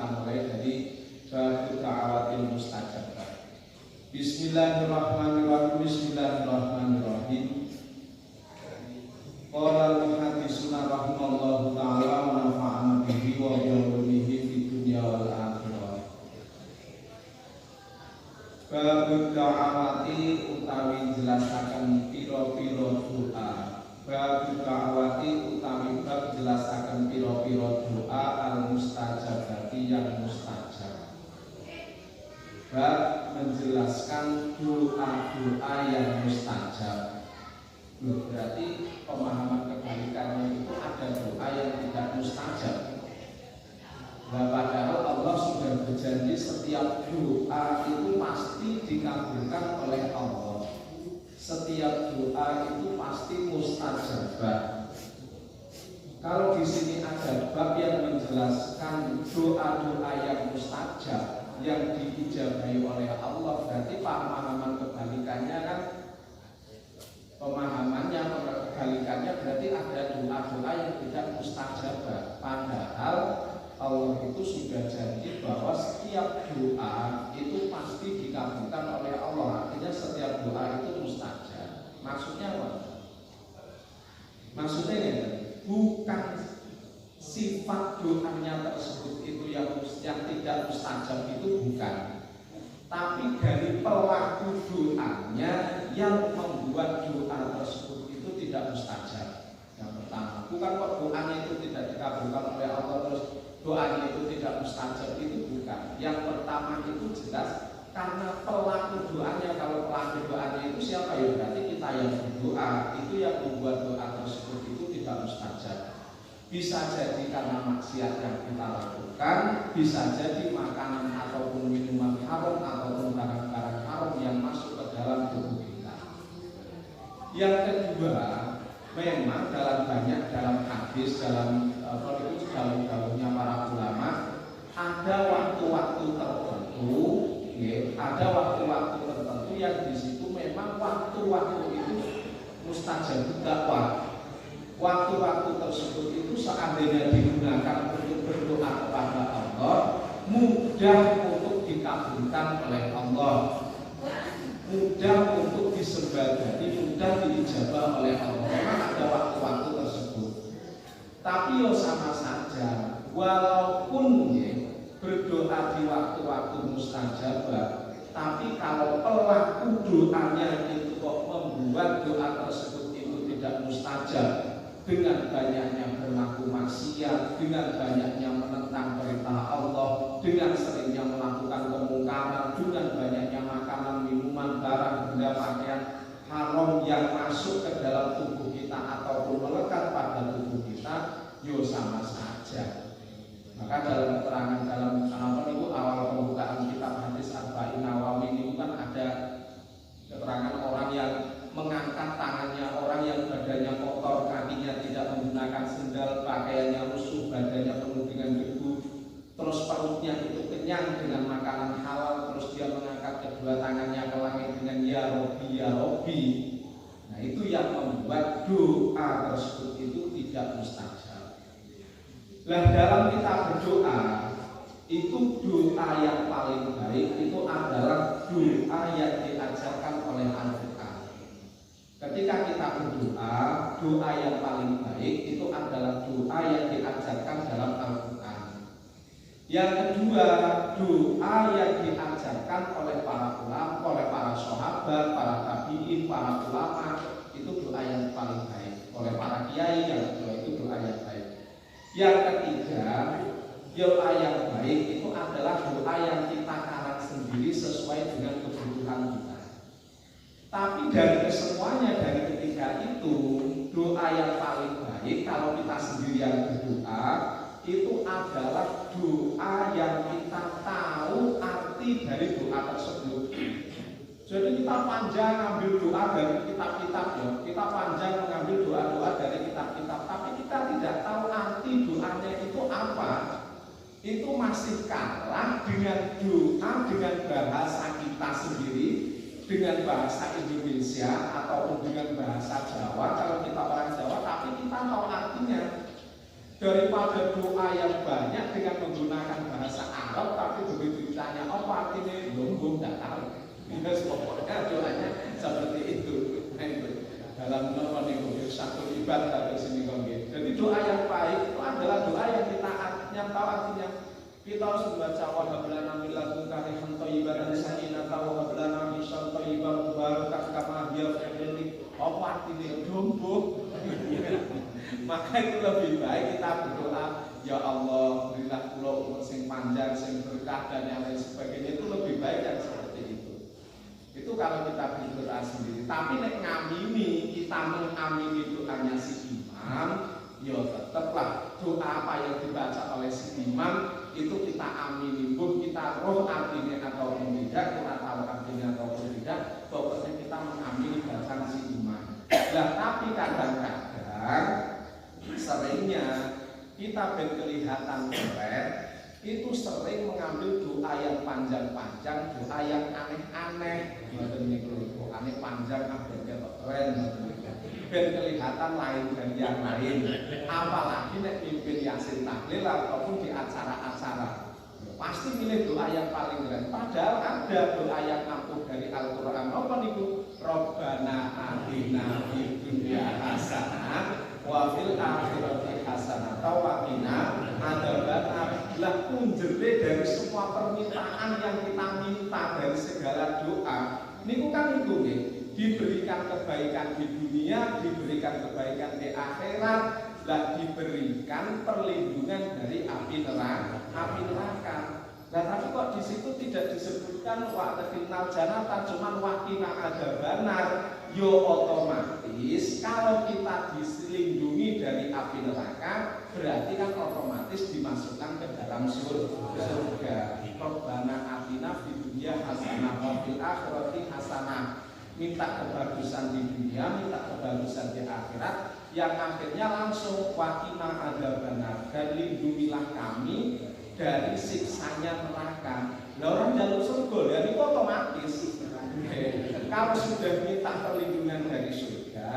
mulai dari bab da'awatil mustajabah. Bismillahirrahmanirrahim. Bismillahirrahmanirrahim. Qala al-muhadditsuna rahimallahu ta'ala wa nafa'ana bihi wa bi ulumihi fid dunya wal akhirah. Bab da'awati utawi jelasaken pira-pira doa. Bab da'awati utawi bab jelasaken pira-pira doa al-mustajabati yang mustajab. Bab menjelaskan doa-doa yang mustajab. Berarti pemahaman kebalikannya itu ada doa yang tidak mustajab. Nah, padahal Allah sudah berjanji setiap doa itu pasti dikabulkan oleh Allah. Setiap doa itu pasti mustajabah. Kalau di sini ada bab yang menjelaskan doa-doa yang mustajab yang diijabahi oleh Allah, berarti pemahaman kebalikannya kan, pemahamannya kebalikannya berarti ada doa-doa yang tidak mustajabah. Padahal Allah itu sudah janji bahwa setiap doa itu pasti dikabulkan oleh Allah. Artinya setiap doa itu mustajab. Maksudnya apa? Maksudnya ini bukan sifat doanya tersebut itu yang tidak mustajab, itu bukan. Tapi dari pelaku doanya yang membuat doa tersebut itu tidak mustajab. Yang pertama, bukan kok doanya itu tidak dikabulkan oleh Allah terus doanya itu tidak mustajab, itu bukan. Yang pertama itu jelas karena pelaku doanya. Kalau pelaku doanya itu siapa ya? Berarti kita yang berdoa, itu yang membuat doa tersebut itu tidak mustajab. Bisa jadi karena maksiat yang kita lakukan, bisa jadi makanan ataupun minuman haram ataupun barang-barang haram yang masuk ke dalam tubuh kita. Yang kedua, memang dalam hadis, dalam dalam para ulama, ada waktu-waktu tertentu, ada waktu-waktu tertentu yang di situ memang waktu-waktu itu mustajab dakwah. Waktu-waktu tersebut itu seandainya digunakan untuk berdoa kepada Allah, mudah untuk dikabulkan oleh Allah, mudah untuk disembadani, mudah diijabah oleh Allah. Memang ada waktu-waktu tersebut. Tapi yo sama saja, walaupun berdoa di waktu-waktu mustajabah, tapi kalau pelaku doanya itu kok membuat doa tersebut itu tidak mustajab, dengan banyaknya berlaku maksiat, dengan banyaknya menentang perintah Allah, dengan seringnya melakukan kemungkaran, dengan banyaknya makanan, minuman, barang, benda, pakaian haram yang masuk ke dalam tubuh kita ataupun melekat pada tubuh kita, yo sama saja. Maka dalam keterangan dalam awal pembukaan kitab hadis Arba'in Nawawi itu kan ada keterangan orang yang mengangkat tangannya, orang yang badannya kotor, kakinya tidak menggunakan sendal, pakaiannya lusuh, badannya penuh dengan debu, terus perutnya itu kenyang dengan makanan halal, terus dia mengangkat kedua tangannya ke langit dengan ya Robbi, ya Robbi. Nah, itu yang membuat doa tersebut itu tidak mustajab. Nah, dalam kita berdoa, itu doa yang paling baik itu adalah doa yang diajarkan oleh Al-Quran. Ketika kita berdoa, doa yang paling baik itu adalah doa yang diajarkan dalam Al-Quran. Yang kedua, doa yang diajarkan oleh para ulama, oleh para sahabat, para tabi'in, para ulama, itu doa yang paling baik. Oleh para kiai, yang kedua itu doa yang baik. Yang ketiga, doa yang baik itu adalah doa yang kita karang sendiri sesuai dengan kebutuhan kita. Tapi dari kesemuanya, dari ketiga itu, doa yang paling baik kalau kita sendirian berdoa itu adalah doa yang kita tahu arti dari doa tersebut. Jadi kita panjang ambil doa dari kitab-kitab, ya. Kita panjang mengambil doa-doa dari kitab-kitab, tapi kita tidak tahu arti doanya itu apa. Itu masih kalah dengan doa dengan bahasa kita sendiri, dengan bahasa Indonesia ataupun dengan bahasa Jawa. Kalau kita orang Jawa, tapi kita tahu artinya. Daripada doa yang banyak dengan menggunakan bahasa Arab, tapi begitu ditanya apa artinya, belum nggak tahu. Pokoknya doanya seperti itu. Dalam nomor satu ibadah dari sini kongge. Jadi doa yang baik itu adalah doa yang tahu artinya. Kita harus membaca wa hablana min ladunka rahmatan thayyibatan sakinatan wa hablana min syarri thayyiban mubarakatan kama hiya fi apa artinya dombo. Maka itu lebih baik kita berdoa, ya Allah berilah kula umur sing panjang, sing berkah dan yang lain sebagainya. Itu lebih baik yang seperti itu. Itu kalau kita berdoa sendiri. Tapi nek ngamini, kita mengamini doanya si imam, ya tetaplah doa apa yang dibaca oleh si imam itu kita amini, pun kita roh artinya ataupun tidak, kita tahu artinya ataupun tidak, pokoknya kita mengamini bacaan si imam. Nah, tapi kadang-kadang seringnya kita kelihatan keren, itu sering mengambil doa yang panjang-panjang, doa yang aneh-aneh, doanya panjang, akhirnya keren, ben kelihatan lain dari yang lain. Apalagi nek pimpin yasin tahlil ataupun di acara-acara, pasti milih doa yang paling keren. Padahal ada doa yang ampuh dari Al-Quran. Apa niku? Rabbana atina fid dunya hasanah wa fil akhirati hasanah wa qina adzabannar. Lah punjere dari semua permintaan yang kita minta dari segala doa niku kan niku nggih, diberikan kebaikan di dunia, diberikan kebaikan di akhirat, dan diberikan perlindungan dari api neraka. Nah, tapi kok di situ tidak disebutkan wa'taqinal jannata, cuman waqina adzabannar. Yo otomatis kalau kita dilindungi dari api neraka, berarti kan otomatis dimasukkan ke dalam surga. Rabbana atina fid dunya hasanah wa fil akhirati hasanah. Minta kebagusan di dunia, minta kebagusan di akhirat, yang akhirnya langsung waqina adzabannar, dan lindungilah kami dari siksanya neraka. Nah, orang jalur surga ya itu otomatis. Kalau sudah minta perlindungan dari surga,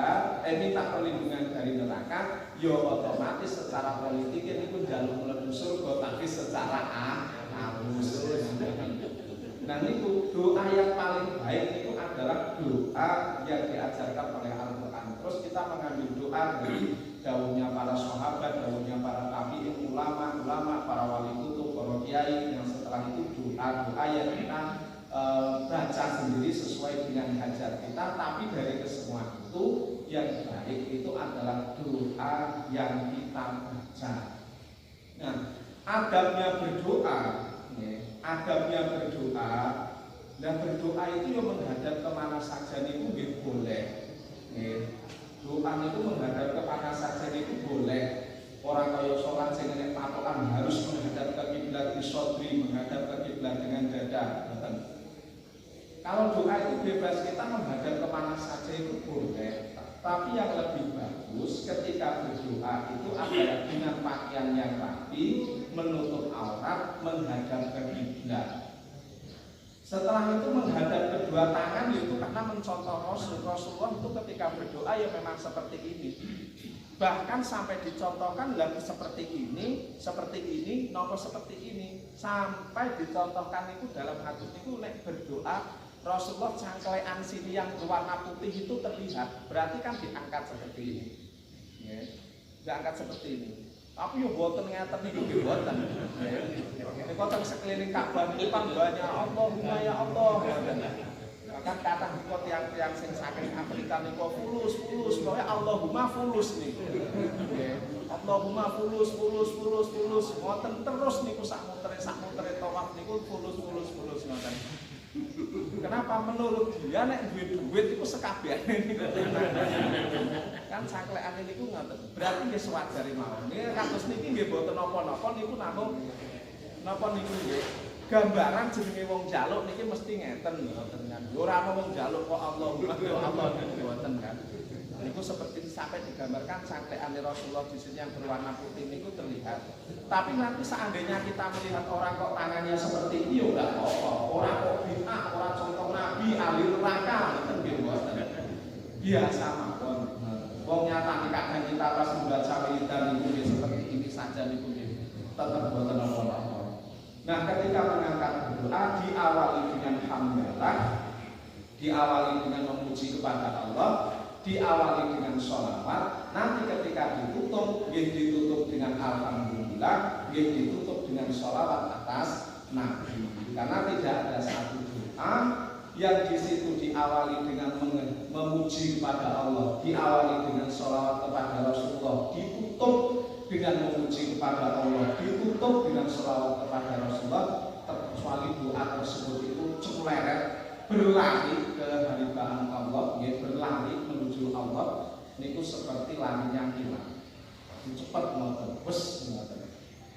minta perlindungan dari neraka, ya otomatis secara politik itu jalur menuju surga, tapi secara halus. Nah, itu doa yang paling baik itu adalah doa yang diajarkan oleh Al-Quran. Terus kita mengambil doa dari dawuhnya para sahabat, dawuhnya para tabi'in, ulama, para wali kutub, para kiai, yang setelah itu doa-doa yang kita baca sendiri sesuai dengan hajat kita. Tapi dari kesemua itu yang baik itu adalah doa yang kita baca. Nah, adabnya berdoa, dan berdoa itu yang menghadap kemana saja itu boleh. Doa itu menghadap kemana saja itu boleh. Orang kaya sholat sing nek patokan harus menghadap ke kiblat isodri, menghadap ke kiblat dengan dada. Kalau doa itu bebas, kita menghadap kemana saja itu boleh. Tapi yang lebih bagus ketika berdoa itu adalah dengan pakaian yang rapi, menutup aurat, menghadap ke kiblat. Setelah itu menghadap kedua tangan itu karena mencontoh Rasulullah itu ketika berdoa ya memang seperti ini. Bahkan sampai dicontohkan lagi seperti ini, nopo seperti ini. Sampai dicontohkan itu dalam hadis itu nek berdoa Rasulullah cangklean sini yang berwarna putih itu terlihat, berarti kan diangkat seperti ini. Ya, diangkat seperti ini. Tapi yo boten ngeten niku nggih boten. Nek koten sekeliling Ka'bah itu kan banyak Allahumma ya Allah. Kan kata niku tiang-tiang sing saking Afrika niku fulus, pokoke Allahumma fulus niku. Nggih. Allahumma fulus. Ngoten terus niku sak mutere tawaf niku fulus ngoten. Kenapa? Menurut dia nek duit itu sekabehane niku. Kan cangklekane niku ngoten. Berarti nggih sewajare mawon. Nggih kados niki nggih boten napa-napa niku namung napa niku nggih gambaran jenenge wong jaluk niki mesti ngeten ngoten kan. Ora ana wong jaluk kok Allahumma ya Allah ngoten kan. Niku seperti sampai digambarkan cangklekane Rasulullah di sini yang berwarna putih niku terlihat. Tapi nanti seandainya kita melihat orang kok tangannya seperti ini ya enggak apa-apa. Orang kok bid'ah, orang contoh Nabi ahli neraka ngoten nggih mboten. Biasa mawon. Wong nyatane kadang kita pas membaca wiridan niku seperti ini senajan itu tetap boten napa-napa. Nah, ketika mengangkat doa diawali dengan hamdalah, diawali dengan memuji kepada Allah, diawali dengan sholawat. Nanti ketika ditutup, ditutup dengan alhamdulillah, ditutup dengan sholawat atas Nabi. Karena tidak ada satu doa yang di situ diawali dengan memuji kepada Allah, diawali dengan sholawat kepada Rasulullah, ditutup dengan memuji kepada Allah, ditutup dengan sholawat kepada Rasulullah, kecuali doa tersebut itu celeret berlari ke hambaan Allah, berlari menuju Allah. Niku seperti larinya hilang, cepat ngoten, wes ngoten.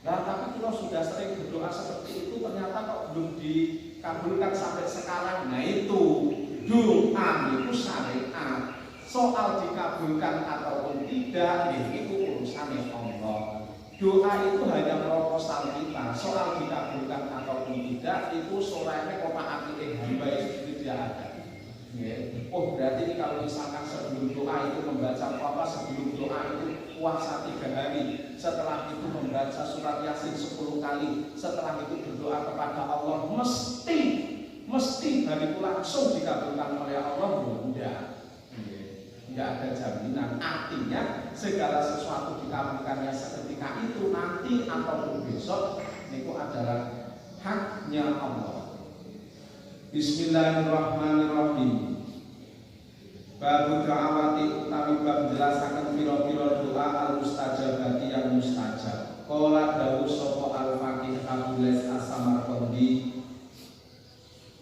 Nah, tapi kalau sudah sering berdoa seperti itu ternyata kok belum dikabulkan sampai sekarang. Nah, itu doa itu syariat. Soal dikabulkan ataupun tidak, itu urusan Allah. Doa itu hanya proposal kita. Soal dikabulkan ataupun tidak, itu soalnya kota hati hamba itu tidak ada. Oh, berarti ini kalau misalkan sebelum doa itu membaca apa, sebelum doa itu puasa 3 hari, setelah itu membaca surat Yasin 10 kali, setelah itu berdoa kepada Allah, mesti hari itu langsung dikabulkan oleh Allah. Tidak ada jaminan. Artinya segala sesuatu dikabulkannya seketika itu, nanti ataupun besok, itu adalah haknya Allah. Bismillahirrahmanirrahim. Bab da'awati utawi bab jelasaken pira-pira doa al-mustajabati yang mustajab. Qala dawuh sapa al-faqih Abdulaziz As-Samarqandi,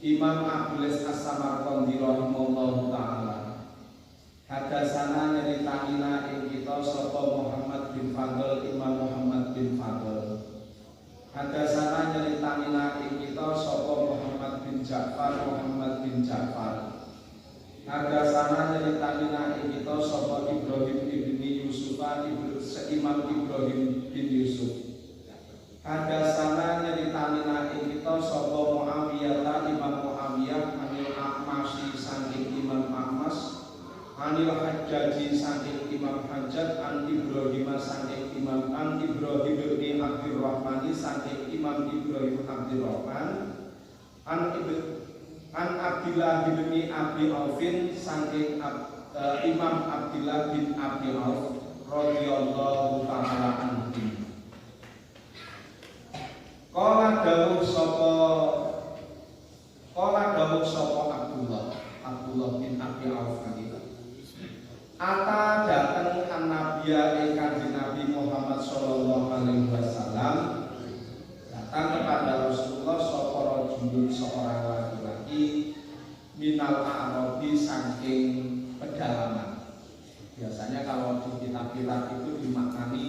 Imam Abdulaziz As-Samarqandi rahimahullahu taala. Hadasana nyeritanina ing kita sapa Muhammad bin Fadl, Imam Muhammad bin Fadl. Hadasana nyeritanina ing kita sapa Muhammad bin Ja'far, Muhammad bin Ja'far. Hadasana nyeritanina ing kita sapa Ibrahim ibni Yusuf, Imam Ibrahim bin Yusuf. Hadasana nyeritanina ing kita sapa Muawiyah, Imam Muawiyah, anil A'masy saking Imam A'mas, anil Hajjaji saking Imam Hajjaj, an Ibrahim saking Imam Ibrahim bin Abdurrahman saking Imam Ibrahim Abdurrahman, an Abdillah bin Abi Aufin saking Imam Abdillah bin Abi Auf radhiyallahu ta'ala anhu. Qala dawuh sapa Abdullah bin Abi Auf kadita. Ata dateng kan Nabiya ing Kanjeng Nabi Muhammad sallallahu alaihi wasallam, datang kepada Rasulullah sapa rajulun, seorang laki-laki, minal a'rabi saking pedalaman. Biasanya kalau di kitab-kitab itu dimaknani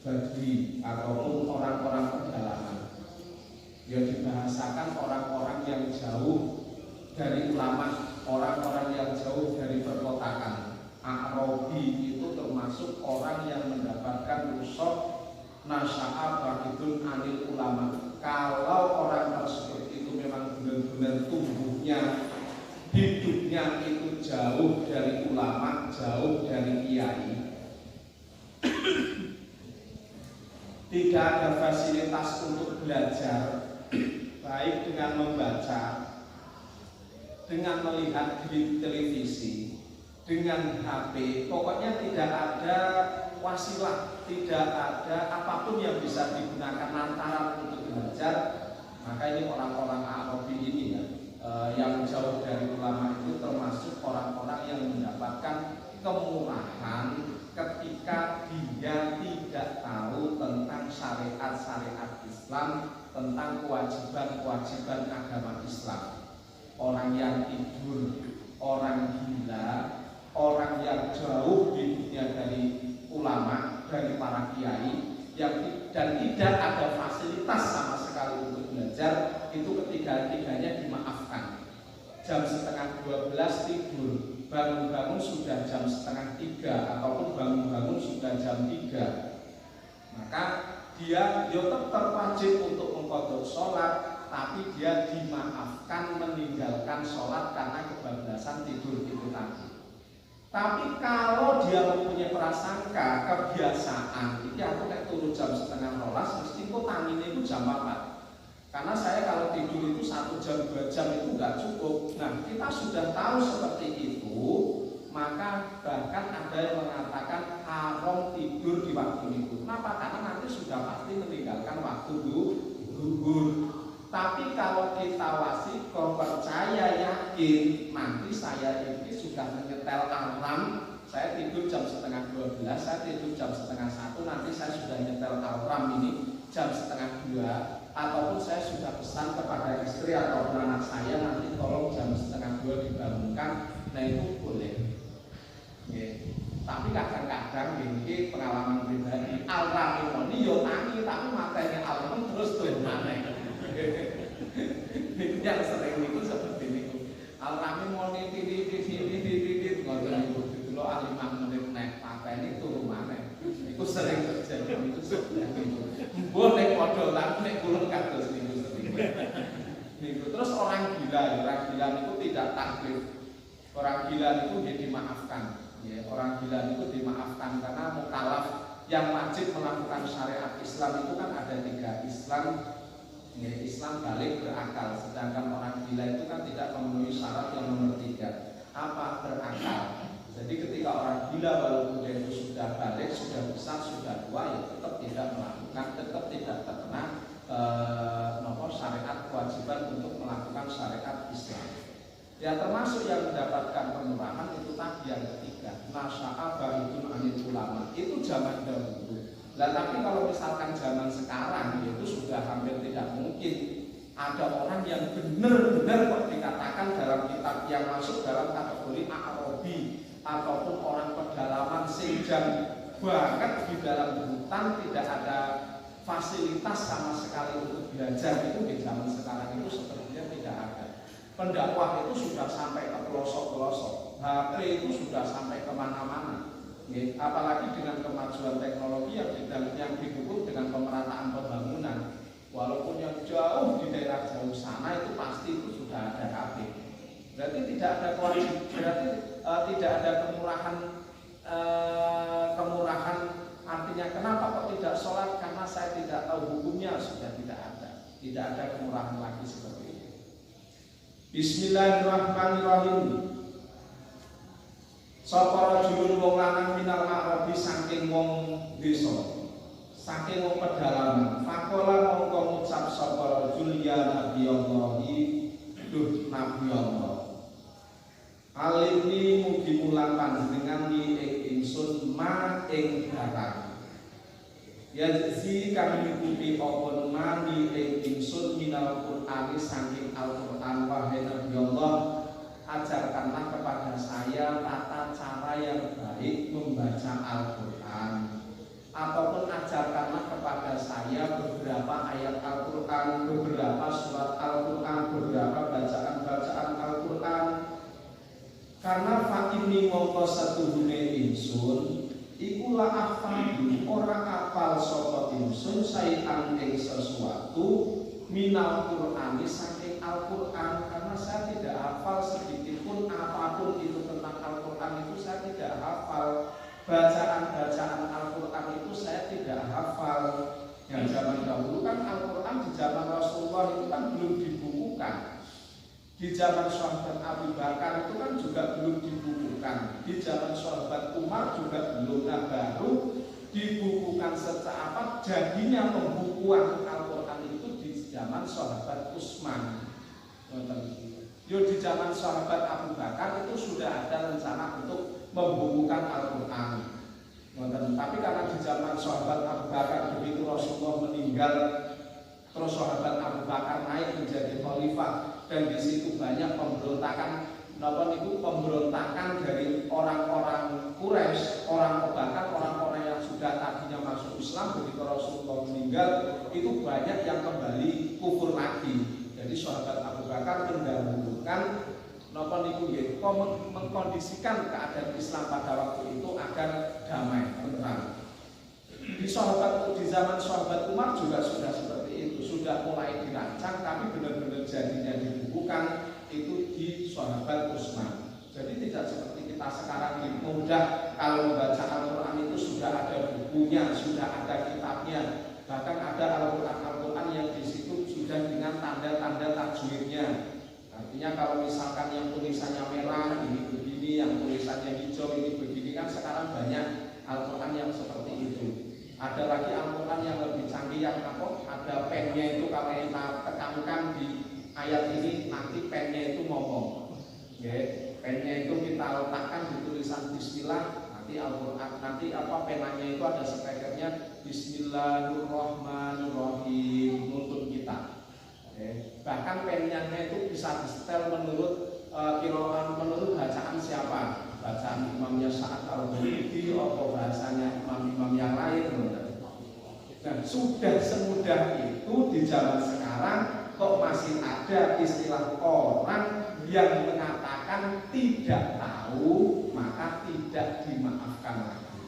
badui ataupun orang-orang pedalaman. Ya, dibahasakan orang-orang yang jauh dari ulama, orang-orang yang jauh dari perkotaan. A'rabi itu termasuk orang yang mendapatkan rusuk nasya'a ba'idun anil ulama. Kalau orang tersebut itu memang benar-benar tumbuhnya, hidupnya itu jauh dari ulama, jauh dari kiai, tidak ada fasilitas untuk belajar, baik dengan membaca, dengan melihat di televisi, dengan HP, pokoknya tidak ada wasilah, tidak ada apapun yang bisa digunakan lantaran untuk belajar. Maka ini orang-orang Arabi ini ya, yang jauh dari ulama itu termasuk orang-orang yang mendapatkan kemurahan ketika dia tidak tahu tentang syariat-syariat Islam, tentang kewajiban-kewajiban agama Islam. Orang yang tidur, orang gila, orang yang jauh hidupnya dari ulama, dari para kiai, dan tidak ada fasilitas sama sekali untuk belajar, itu ketiga-tiganya dimaafkan. Jam 11:30 tidur, bangun-bangun sudah jam 2:30 ataupun bangun-bangun sudah jam 3. Maka dia tetap wajib untuk mengqadha sholat, tapi dia dimaafkan meninggalkan sholat karena kebablasan tidur itu tadi. Tapi kalau dia mempunyai prasangka, kebiasaan, ini aku nek turu jam 11:30, mesti kok tangine itu jam 4. Karena saya kalau tidur itu 1 jam 2 jam itu nggak cukup. Nah, kita sudah tahu seperti itu, maka bahkan ada yang mengatakan haram tidur di waktu itu. Kenapa? Karena nanti sudah pasti meninggalkan waktu zuhur. Tapi kalau kita wasiqah percaya yakin, nanti saya ini sudah menyetel alarm, saya tidur jam 11:30, saya tidur jam 11:30, nanti saya sudah nyetel alarm ini jam 11:30, ataupun saya sudah pesan kepada istri atau anak saya nanti tolong jam 11:30 dibangunkan. Nah itu boleh. Tapi kadang-kadang ini pengalaman pribadi alarm ini yo tangi tapi matanya alarm terus tuh mana? Yang sering itu seperti itu. Alarm mau titit ngoten niku dulu 5 menit nek pateni turu maneh. Iku sering terjadi itu seperti itu. Mbok nek padha lan nek kula kados niku sering. Niku terus orang gila itu tidak taklif. Orang gila itu dia dimaafkan. Ya, orang gila itu dimaafkan karena mukallaf yang wajib melakukan syariat Islam itu kan ada 3. Islam balik berakal, sedangkan orang gila itu kan tidak memenuhi syarat yang nomor 3. Apa? Berakal. Jadi ketika orang gila walaupun dia itu sudah balik, sudah besar, sudah tua, ya tetap tidak melakukan, tetap tidak terkena syariat kewajiban untuk melakukan syariat Islam. Ya termasuk yang mendapatkan pengurangan itu tadi yang ketiga, nasya'a ba'idun anil ulama. Itu zaman dahulu. Nah, tapi kalau misalkan zaman sekarang itu sudah hampir tidak mungkin ada orang yang benar-benar kok dikatakan dalam kitab yang masuk dalam kategori Arabi ataupun orang pedalaman sejam banget di dalam hutan, tidak ada fasilitas sama sekali untuk belajar. Itu di zaman sekarang itu sepertinya tidak ada. Pendakwah itu sudah sampai ke pelosok-pelosok, HP itu sudah sampai kemana-mana. Apalagi dengan kemajuan teknologi yang didukung dengan pemerataan pembangunan, walaupun yang jauh di daerah jauh sana itu pasti itu sudah ada HP. Berarti tidak ada kewajiban, berarti tidak ada kemurahan. Artinya kenapa kok tidak sholat? Karena saya tidak tahu hukumnya, sudah tidak ada kemurahan lagi seperti itu. Bismillahirrahmanirrahim. Sapa rajulun wong lanang minal Arabi saking wong desa, saking wong pedalaman. Faqala mongko ngucap sapa rajul ya Nabi Allah, duh Nabi Allah. Alimni mugi mulang panjenengan li ing ingsun ma ing barang. Ya zi kami ngikuti apa ma li ing ingsun minal Qur'ani saking Al-Qur'an. Wahai Nabi Allah, ajarkanlah kepada saya tata cara yang baik membaca Al-Quran, ataupun ajarkanlah kepada saya beberapa ayat Al-Quran, beberapa surat Al-Quran, beberapa bacaan-bacaan Al-Quran. Karena fakini mongko setuhune insun ikulah afadu orang apal sapa insun sayan ing sesuatu minal Qur'ani saking Al-Quran. Karena saya tidak hafal sedikit pun apapun itu tentang Al-Quran, itu saya tidak hafal. Bacaan-bacaan Al-Quran itu saya tidak hafal. Yang zaman dahulu kan Al-Quran di zaman Rasulullah itu kan belum dibukukan. Di zaman sahabat Abu Bakar itu kan juga belum dibukukan. Di zaman sahabat Umar juga belum. Nah, baru dibukukan secara jadinya pembukuan Al-Quran itu di zaman sahabat Utsman. Yo di zaman sahabat Abu Bakar itu sudah ada rencana untuk membukukan Al-Quran. Tapi karena di zaman sahabat Abu Bakar begitu Rasulullah meninggal, terus sahabat Abu Bakar naik menjadi khalifah, dan di situ banyak pemberontakan. Pemberontakan dari orang-orang Quraisy, orang Abu Bakar, orang-orang yang sudah tadinya masuk Islam begitu Rasulullah meninggal, itu banyak yang kembali kufur lagi. Jadi sahabat Abu Bakar mendahulukan mengkondisikan keadaan Islam pada waktu itu agar damai, tenang. Di zaman sahabat Umar juga sudah seperti itu, sudah mulai dirancang, tapi benar-benar jadinya dibukukan itu di sahabat Utsman. Jadi tidak seperti kita kita sekarang ini mudah kalau membaca Al-Quran itu sudah ada bukunya, sudah ada kitabnya, bahkan ada Al-Quran yang di situ sudah dengan tanda-tanda tajwidnya. Artinya kalau misalkan yang tulisannya merah ini begini, yang tulisannya hijau ini begini, kan sekarang banyak Al-Quran yang seperti itu. Ada lagi Al-Quran yang lebih canggih yang apa? Ada pennya itu kalau kita tekankan di ayat ini nanti pennya itu ngomong. Ya, pennya itu kita letakkan di tulisan Bismillah, nanti Al-Quran, nanti apa penanya itu ada spekernya Bismillahirrahmanirrahim nuntun kita. Ya, bahkan pennya itu bisa disetel menurut kiraan, menurut bacaan siapa, bacaan imamnya Sa'ad al-Ghalibi atau bahasanya imam-imam yang lain. Nah, sudah semudah itu di zaman sekarang kok masih ada istilah orang yang mengatakan tidak tahu maka tidak dimaafkan lagi.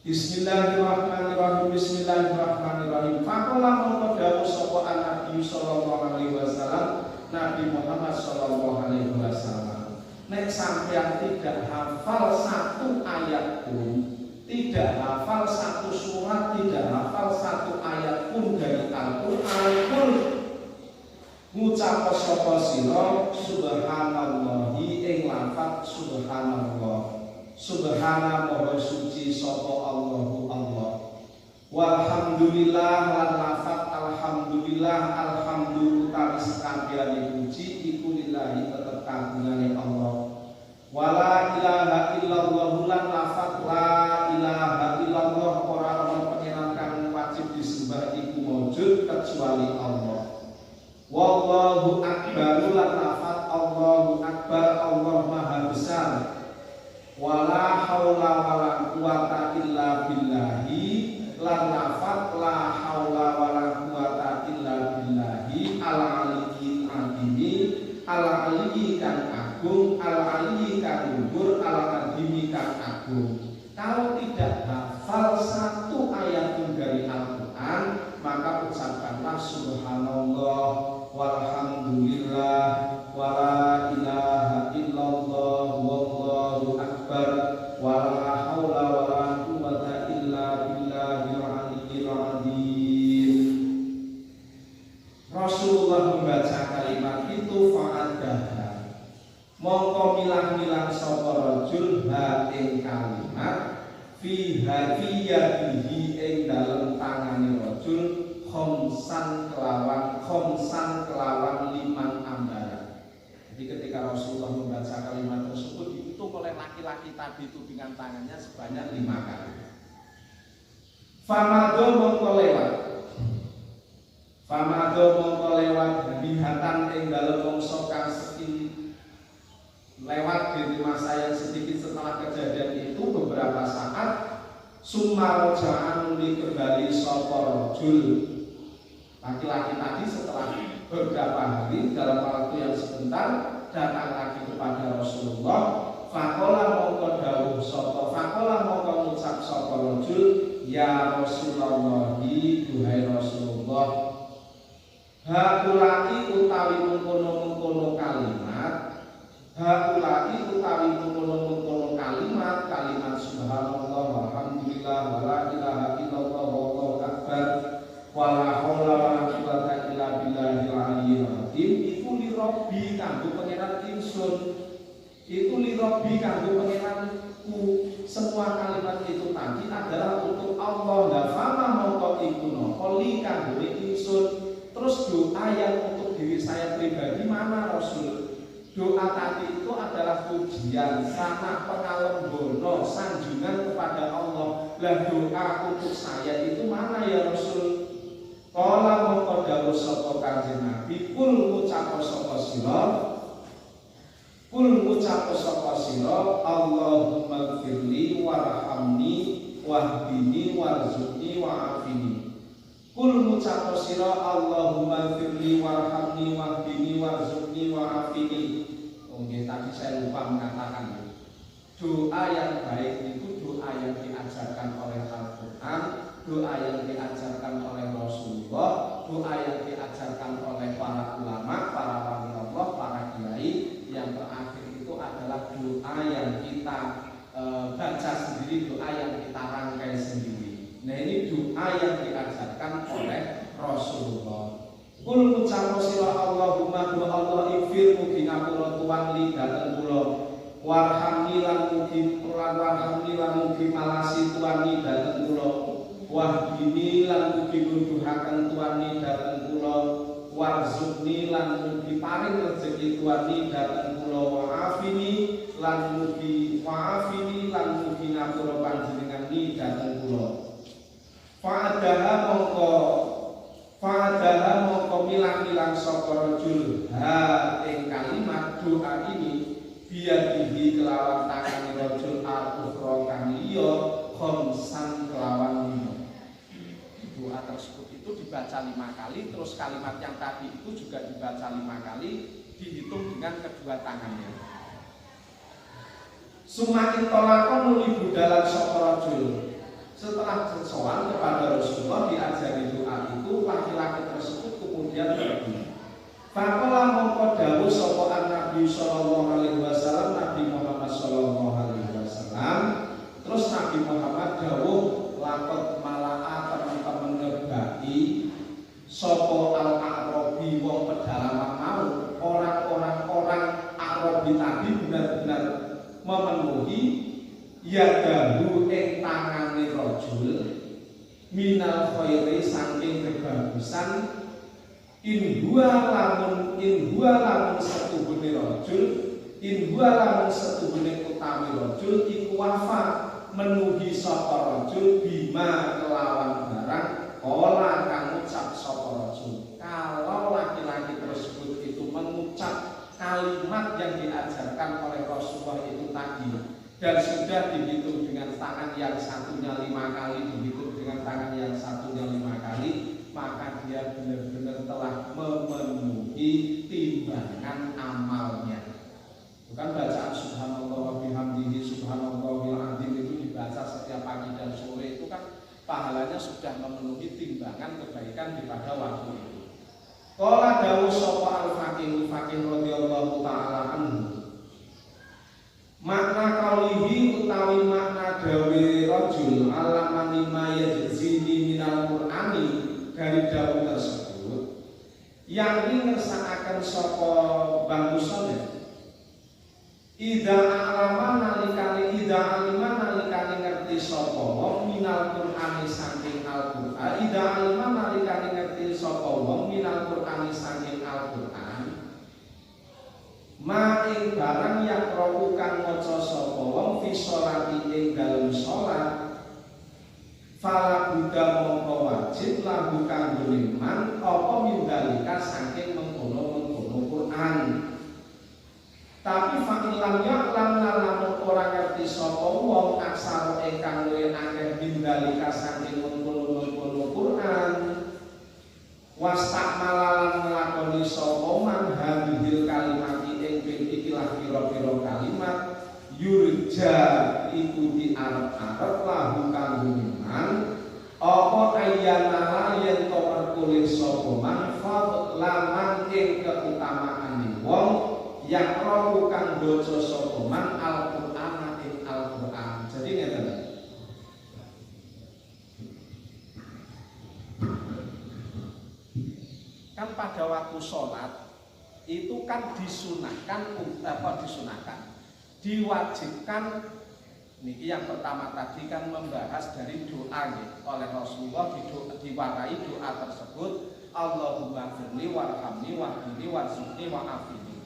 Bismillahirrahmanirrahim. Bismillahirrahmanirrahim. Faqala mongko dawuh sapa Nabi sallallahu alaihi wasallam, Nabi Muhammad sallallahu alaihi wasallam, nek sampeyan tidak hafal satu ayat pun, tidak hafal satu surat, tidak hafal satu ayat pun dari Al-Quran pun, ngucap sapa sira subhanallahi ing lafaz subhanallah, subhana maha suci sapa Allahu Allah, walhamdulillah lan lafaz alhamdulillah, alhamdulillah sakabehane puji iku lillahi tetep kagungane Allah, wala ilaha illallah lan lafaz la ilaha illallah, ora ana pangeran kang wajib disembah iku maujud kecuali Allah. Wallahu akbar lan lafaz Allahu akbar, Allah maha besar. Wala haula wala quwata illa billahi lan lafaz la haula wala quwata illa billahi al-aliyyil azim, al-aliyyi kan agung, al-aliyyi kan luhur, al-azimi kan agung. Kalau tidak hafal satu ayat pun dari Al-Quran, maka ucapkanlah subhanallah walhamdulillah wala ilaha illallah wallahu akbar wala haula wala quwwata illa billahil aliyyil azim. Rasulullah membaca kalimat itu fa'adaha, mongko milang-milang sapa rajul ha ing kalimat fi hadiyatihi ing dalem tangane rajul khomsan kelawan liman ambara. Jadi ketika Rasulullah membaca kalimat tersebut dihitung oleh laki-laki tadi itu dengan tangannya sebanyak 5 kali. Famado mongko lewat bihatan ing dalem mangsa kang sekili lewat di masa yang sedikit setelah kejadian itu beberapa saat, summa raja'an kembali sapa rajul, laki-laki tadi setelah beberapa hari dalam waktu yang sebentar datang lagi kepada Rasulullah. Faqala mongko dawuh sapa, faqala mongko ngucap sapa rajul, ya Rasulullah, duhai Rasulullah, haulai utawi mengkono-mengkono kalimat, haulai utawi mengkono-mengkono kalimat, kalimat subhanallah walhamdulillah wala ilaha illallah wallahu akbar wala haula wala quwwata illa billahil aliyyil azim, iku li rabbi kanggo pangeran ingsun, itu li rabbi kanggo pangeranku. Semua kalimat itu tadi adalah untuk Allah. La fama mongko iku napa li kanggo ingsun. Terus doa yang untuk diri saya pribadi mana Rasul? Doa tadi itu adalah pujian, sana pengalembono, sanjungan kepada Allah. Lah doa untuk saya itu mana ya Rasul? Kala mongko dawuh sapa Kanjeng Nabi, kul ngucap sapa sira, Allahumma ighfirli warhamni wahdini warzuqni wa'afini. Kul ngucap sira, Allahumma ighfirli warhamni wahdini warzuqni wa'afini. Oke, tadi saya lupa mengatakan doa yang baik itu doa yang diajarkan oleh Al-Quran, doa yang diajarkan oleh Rasulullah, doa yang diajarkan oleh para ulama, para wali Allah, para kiai. Yang terakhir itu adalah doa yang doa yang diajarkan oleh Rasulullah. Kul ucap sira Allahumma do Allah ifir mugi ngapura tuan li dhateng kula. Warhamni lan mugi malasi tuan li dhateng kula. Wahdini lan mugi nuduhaken tuan li dhateng kula. Warzuqni lan mugi paring rezeki tuan li dhateng kula. Wa'afini lan mugi ngapura panjenengan li dhateng kula. Fa'adaha mongko milang-milang sapa rajul ing kalimat doa ini biadihi kelawan tangan rajul al-ukhra kang liya khamsan kelawan 5. Doa tersebut itu dibaca 5 kali, terus kalimat yang tadi itu juga dibaca 5 kali, dihitung dengan kedua tangannya. Sumakin tolakon nuli budalan sapa rajul. Setelah sowan kepada Rasulullah diajari doa itu, laki-laki tersebut kemudian pergi. Faqala mongko dawuh sapa Nabi sallallahu alaihi wasallam, Nabi Muhammad sallallahu alaihi wasallam. Terus Nabi Muhammad dawuh, laqad mala'a teman-teman ngebaki sapa al-Arabi wong pedalaman mau, orang Arabi tadi benar-benar memenuhi yadahu ing tangane rajul minal khairi saking kebagusan in huwa lamun setubune utami rajul iku wafa menuhi sapa rajul bima kelawan barang kala kang ngucap sapa rajul. Kalau laki-laki tersebut itu mengucap kalimat yang diajarkan oleh Rasulullah itu tadi dan sudah dihitung dengan tangan yang satunya 5 kali, dihitung dengan tangan yang satunya 5 kali, maka dia benar-benar telah memenuhi timbangan amalnya. Bukan bacaan subhanallah wa bihamdihi subhanallahil azim itu dibaca setiap pagi dan sore, itu kan pahalanya sudah memenuhi timbangan kebaikan pada waktu itu. Qala dawuh sapa al-faqih radhiyallahu taala anhu. Makna kaulihi utawi makna dawe rajul alamani ma yajzini minal qur'ani dari dawuh tersebut yang ngersakaken sapa Bang Musone idza alima nalikane ngerti sapa wong minal qur'ani saking al-qur'an idza alima nalikane ngerti sapa wong minal qur'ani saking al-qur'an ma ing barang yang kang maca sapa wong fi sholati ing dalem salat fala buddha mongko wajib lahu kanggo liman apa mindalika saking mengkono-mengkono Quran. Tapi fa'ilam ya'lam lamun ora ngerti sapa wong aksar ingkang luwih akeh mindalika saking mengkono-mengkono Quran wastakmalan nglakoni sapa man hadhil kalimat ikilah pira-pira kalimat yurja iku diarep-arep lahu kanggo iman apa ayyana yen to perkulit sapa manfaat laman ing keutamaane wong yang roh kang baca sapa man Al-Qur'an ing Al-Qur'an. Jadi ngeten. Kan pada waktu sholat itu kan disunahkan, diwajibkan. Niki yang pertama tadi kan membahas dari doa oleh Rasulullah, diwarai doa tersebut Allahumma firli warhamni wahdini warzuqni wa'afini.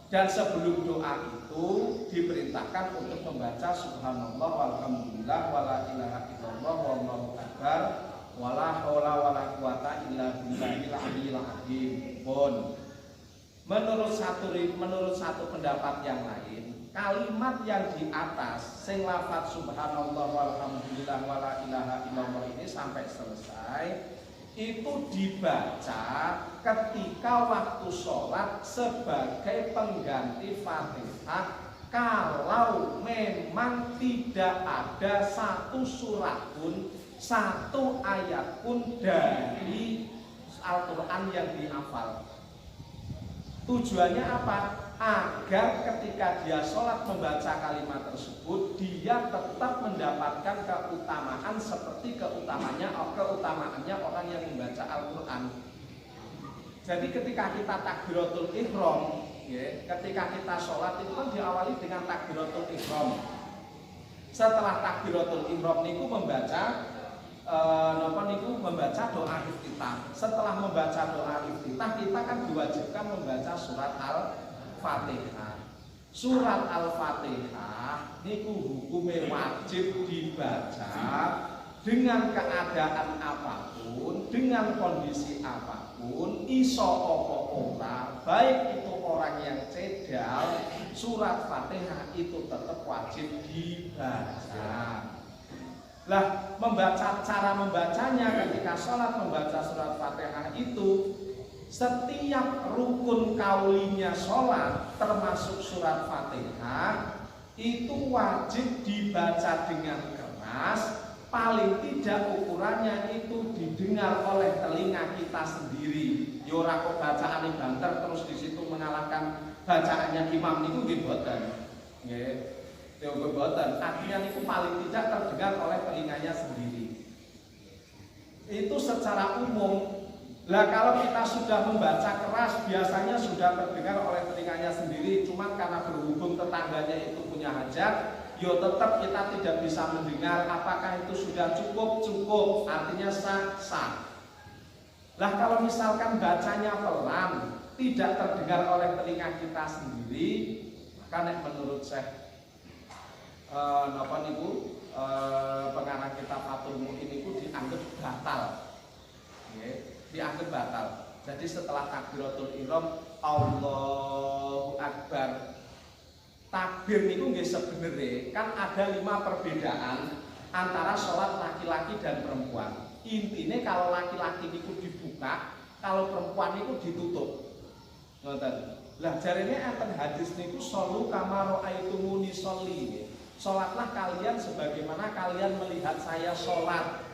Dan sebelum doa itu diperintahkan untuk membaca subhanallah walhamdulillah wala ilaha illallah wallahu akbar wala haula wala quwata illa billahil aliyil azim. Menurut satu pendapat yang lain, kalimat yang di atas sing lafaz subhanallah walhamdulillah wala ilaha illallah ini sampai selesai itu dibaca ketika waktu sholat sebagai pengganti Fatihah kalau memang tidak ada satu surat pun, satu ayat pun dari Al-Quran yang dihafal. Tujuannya apa? agar ketika dia sholat membaca kalimat tersebut dia tetap mendapatkan keutamaan seperti keutamaannya orang yang membaca Al-Quran. Jadi ketika kita takbiratul ihram, ya, ketika kita sholat itu kan diawali dengan takbiratul ihram. Setelah takbiratul ihram niku membaca membaca doa iftitah. Setelah membaca doa iftitah kita kan diwajibkan membaca surat Al-Fatihah. Surat Al-Fatihah niku hukumnya wajib dibaca dengan keadaan apapun, dengan kondisi apapun, iso apa ora, baik itu orang yang cedal, surat Fatihah itu tetap wajib dibaca. Lah, cara membacanya ketika sholat membaca surat Fatihah itu setiap rukun kaulinya sholat termasuk surat Fatihah itu wajib dibaca dengan keras, paling tidak ukurannya itu didengar oleh telinga kita sendiri. Yo ora kok bacaane banter terus di situ mengalahkan bacaannya imam niku nggih mboten. Nggih. Yo mboten, artinya niku paling tidak terdengar oleh telinganya sendiri. Itu secara umum. Lah kalau kita sudah membaca keras biasanya sudah terdengar oleh telinganya sendiri, cuman karena berhubung tetangganya itu punya hajat, yo tetap kita tidak bisa mendengar. Apakah itu sudah cukup? Cukup, artinya sah. Lah kalau misalkan bacanya pelan, tidak terdengar oleh telinga kita sendiri, maka menurut saya pengarang kitab Fathul Mu'in itu dianggap batal. Dianggap batal. Jadi setelah takbiratul ihram Allahu Akbar, takbir niku nggih sebenarnya kan ada 5 perbedaan antara sholat laki-laki dan perempuan. Intinya kalau laki-laki niku dibuka, kalau perempuan niku ditutup. Ngoten. Lah jarene enten hadis niku shollu kama ra'aitumuni sholli. Sholatlah kalian sebagaimana kalian melihat saya sholat.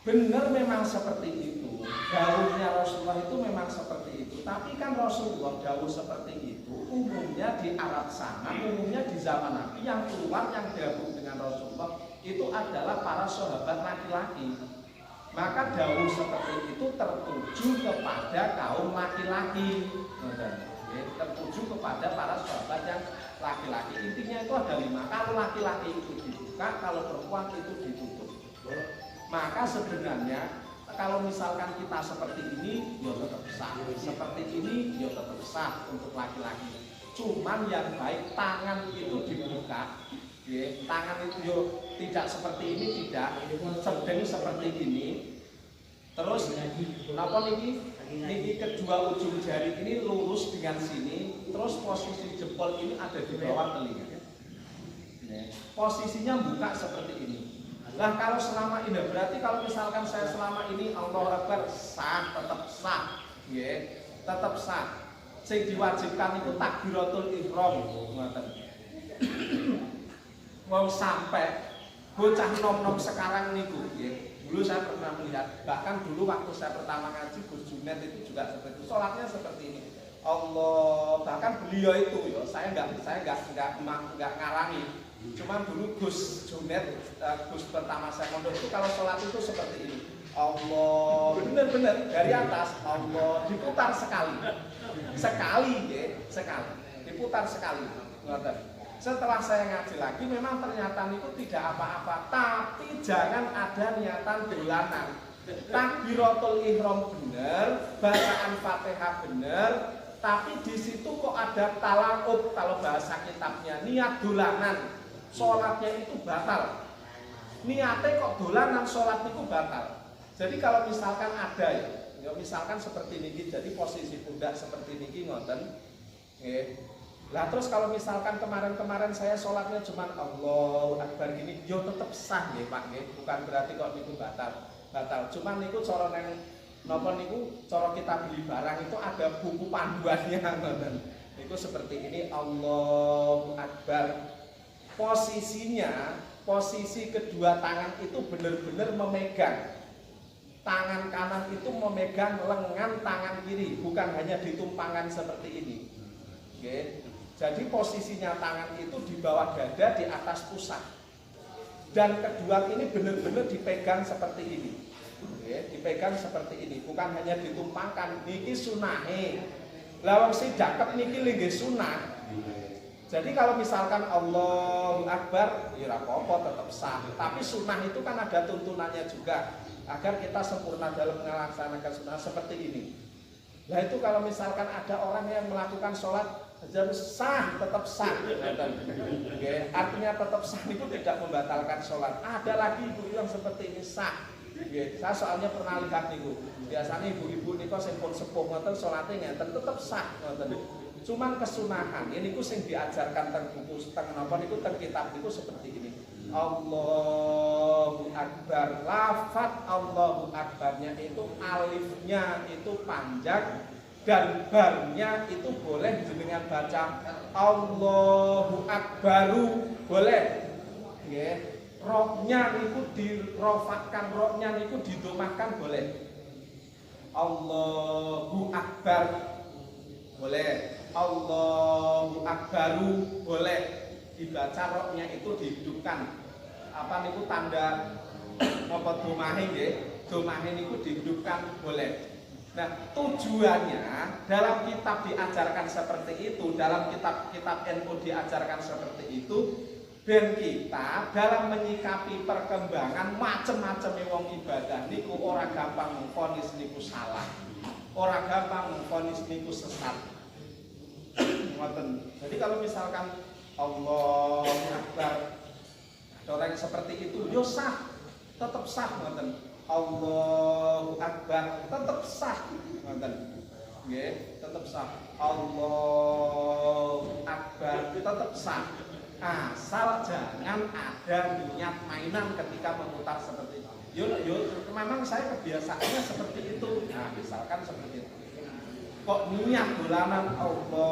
Benar memang seperti itu. Dawuhnya Rasulullah itu memang seperti itu. Tapi kan Rasulullah dawuh seperti itu umumnya di Arab sana, umumnya di zaman Nabi yang keluar yang gabung dengan Rasulullah itu adalah para sahabat laki-laki. Maka dawuh seperti itu tertuju kepada kaum laki-laki. Tertuju kepada para sahabat yang laki-laki. Intinya itu ada 5. Kalau laki-laki itu dibuka, kalau perempuan itu ditutup. Maka sebenarnya kalau misalkan kita seperti ini, ya tetap sah. Seperti ini, ya tetap sah untuk laki-laki. Cuman yang baik tangan itu dibuka. Ya, tangan itu yo tidak seperti ini, tidak sedang seperti ini. Terus napa niki kedua ujung jari ini lurus dengan sini, terus posisi jempol ini ada di bawah telinga. Posisinya buka seperti ini. Nah kalau selama ini berarti kalau misalkan saya selama ini Allahu Akbar sah, tetap sah, tetap sah. Sing diwajibkan itu takbiratul ihram, ngoten. Mau sampai bocah nom-nom sekarang niku, dulu saya pernah melihat, bahkan dulu waktu saya pertama ngaji Gus Junet itu juga seperti itu, sholatnya seperti ini. Allah, bahkan beliau itu, saya nggak ngarangi. Cuman dulu Gus Junet, Gus pertama saya mondok itu kalau sholat itu seperti ini. Allah, benar-benar dari atas, Allah diputar sekali, diputar sekali. Setelah saya ngaji lagi, memang ternyata itu tidak apa-apa, tapi jangan ada niatan dolanan. Takbiratul ihram benar, bacaan Fatihah benar, tapi di situ kok ada talaqub kalau bahasa kitabnya, niat dolanan, sholatnya itu batal. Niatnya kok dolanan, sholat itu batal. Jadi kalau misalkan ada ya misalkan seperti ini, jadi posisi pundak seperti ini ngoten. Lah terus kalau misalkan kemarin saya sholatnya cuma Allahu Akbar gini, yo tetap sah ya Pak, bukan berarti kok niku batal. Cuman niku cara neng napa niku cara kita beli barang itu ada buku panduannya ngoten. Niku seperti ini Allahu Akbar. Posisinya, posisi kedua tangan itu benar-benar memegang. Tangan kanan itu memegang lengan tangan kiri, bukan hanya ditumpangkan seperti ini. Oke. Jadi posisinya tangan itu di bawah dada, di atas pusat. Dan kedua ini benar-benar dipegang seperti ini. Oke, dipegang seperti ini, bukan hanya ditumpangkan. Niki sunahe. Lah wong sing dakep niki nggih sunah. Jadi kalau misalkan Allahu Akbar, ya apa-apa tetap sah. Tapi sunnah itu kan ada tuntunannya juga agar kita sempurna dalam melaksanakan sunnah seperti ini. Nah itu kalau misalkan ada orang yang melakukan sholat harus sah, tetap sah. Okay. Artinya tetap sah itu tidak membatalkan sholat. Ada lagi ibu yang seperti ini sah. Okay. Saya soalnya pernah lihat nih bu. Biasanya ibu-ibu nih kok sempun sepuh ngoten sholatnya ngeten tetap sah ngoten. Cuman kesunahan ini ku sing diajarkan teng buku teng napa niku teng kitab niku seperti ini. Allahu Akbar. Lafaz Allahu Akbarnya itu alifnya itu panjang dan barnya itu boleh jenengan baca Allahu Akbaru boleh. Nggih. Rohnya niku dirofakkan, rohnya niku didomahkan boleh. Allahu Akbar boleh. Allahu Akbaru boleh. Dibaca rohnya itu dihidupkan. Apa niku tanda apa domahe nggih? Domahe niku dihidupkan boleh. Nah, tujuannya dalam kitab diajarkan seperti itu, dalam kitab-kitab NU diajarkan seperti itu, ben kita dalam menyikapi perkembangan macam-macam wong ibadah niku ora gampang mengfonis niku salah. Ora gampang mengfonis niku sesat. Ngoten. Jadi kalau misalkan Allahu Akbar ada orang yang seperti itu, yo sah, tetap sah ngoten. Allahu Akbar tetap sah ngoten. Nggih, tetap sah. Allahu Akbar tetap sah. Asal jangan ada niat mainan ketika memutar seperti itu. Yo memang saya kebiasaannya seperti itu. Nah, misalkan seperti itu. Kok niat dolanan Allah,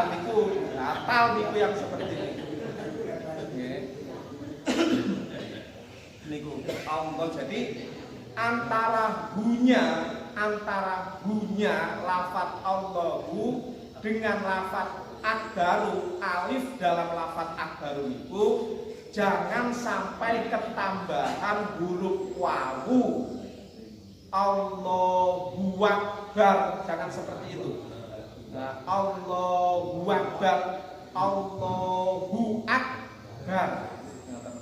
niku batal niku yang seperti ini. Niku Allah. Jadi antara hunya lafaz Allahu dengan lafaz akbaru, alif dalam lafaz akbaru niku jangan sampai ketambahan huruf wawu. Allahu Akbar, jangan seperti itu. Nah, Allahu Akbar, Allahu Akbar,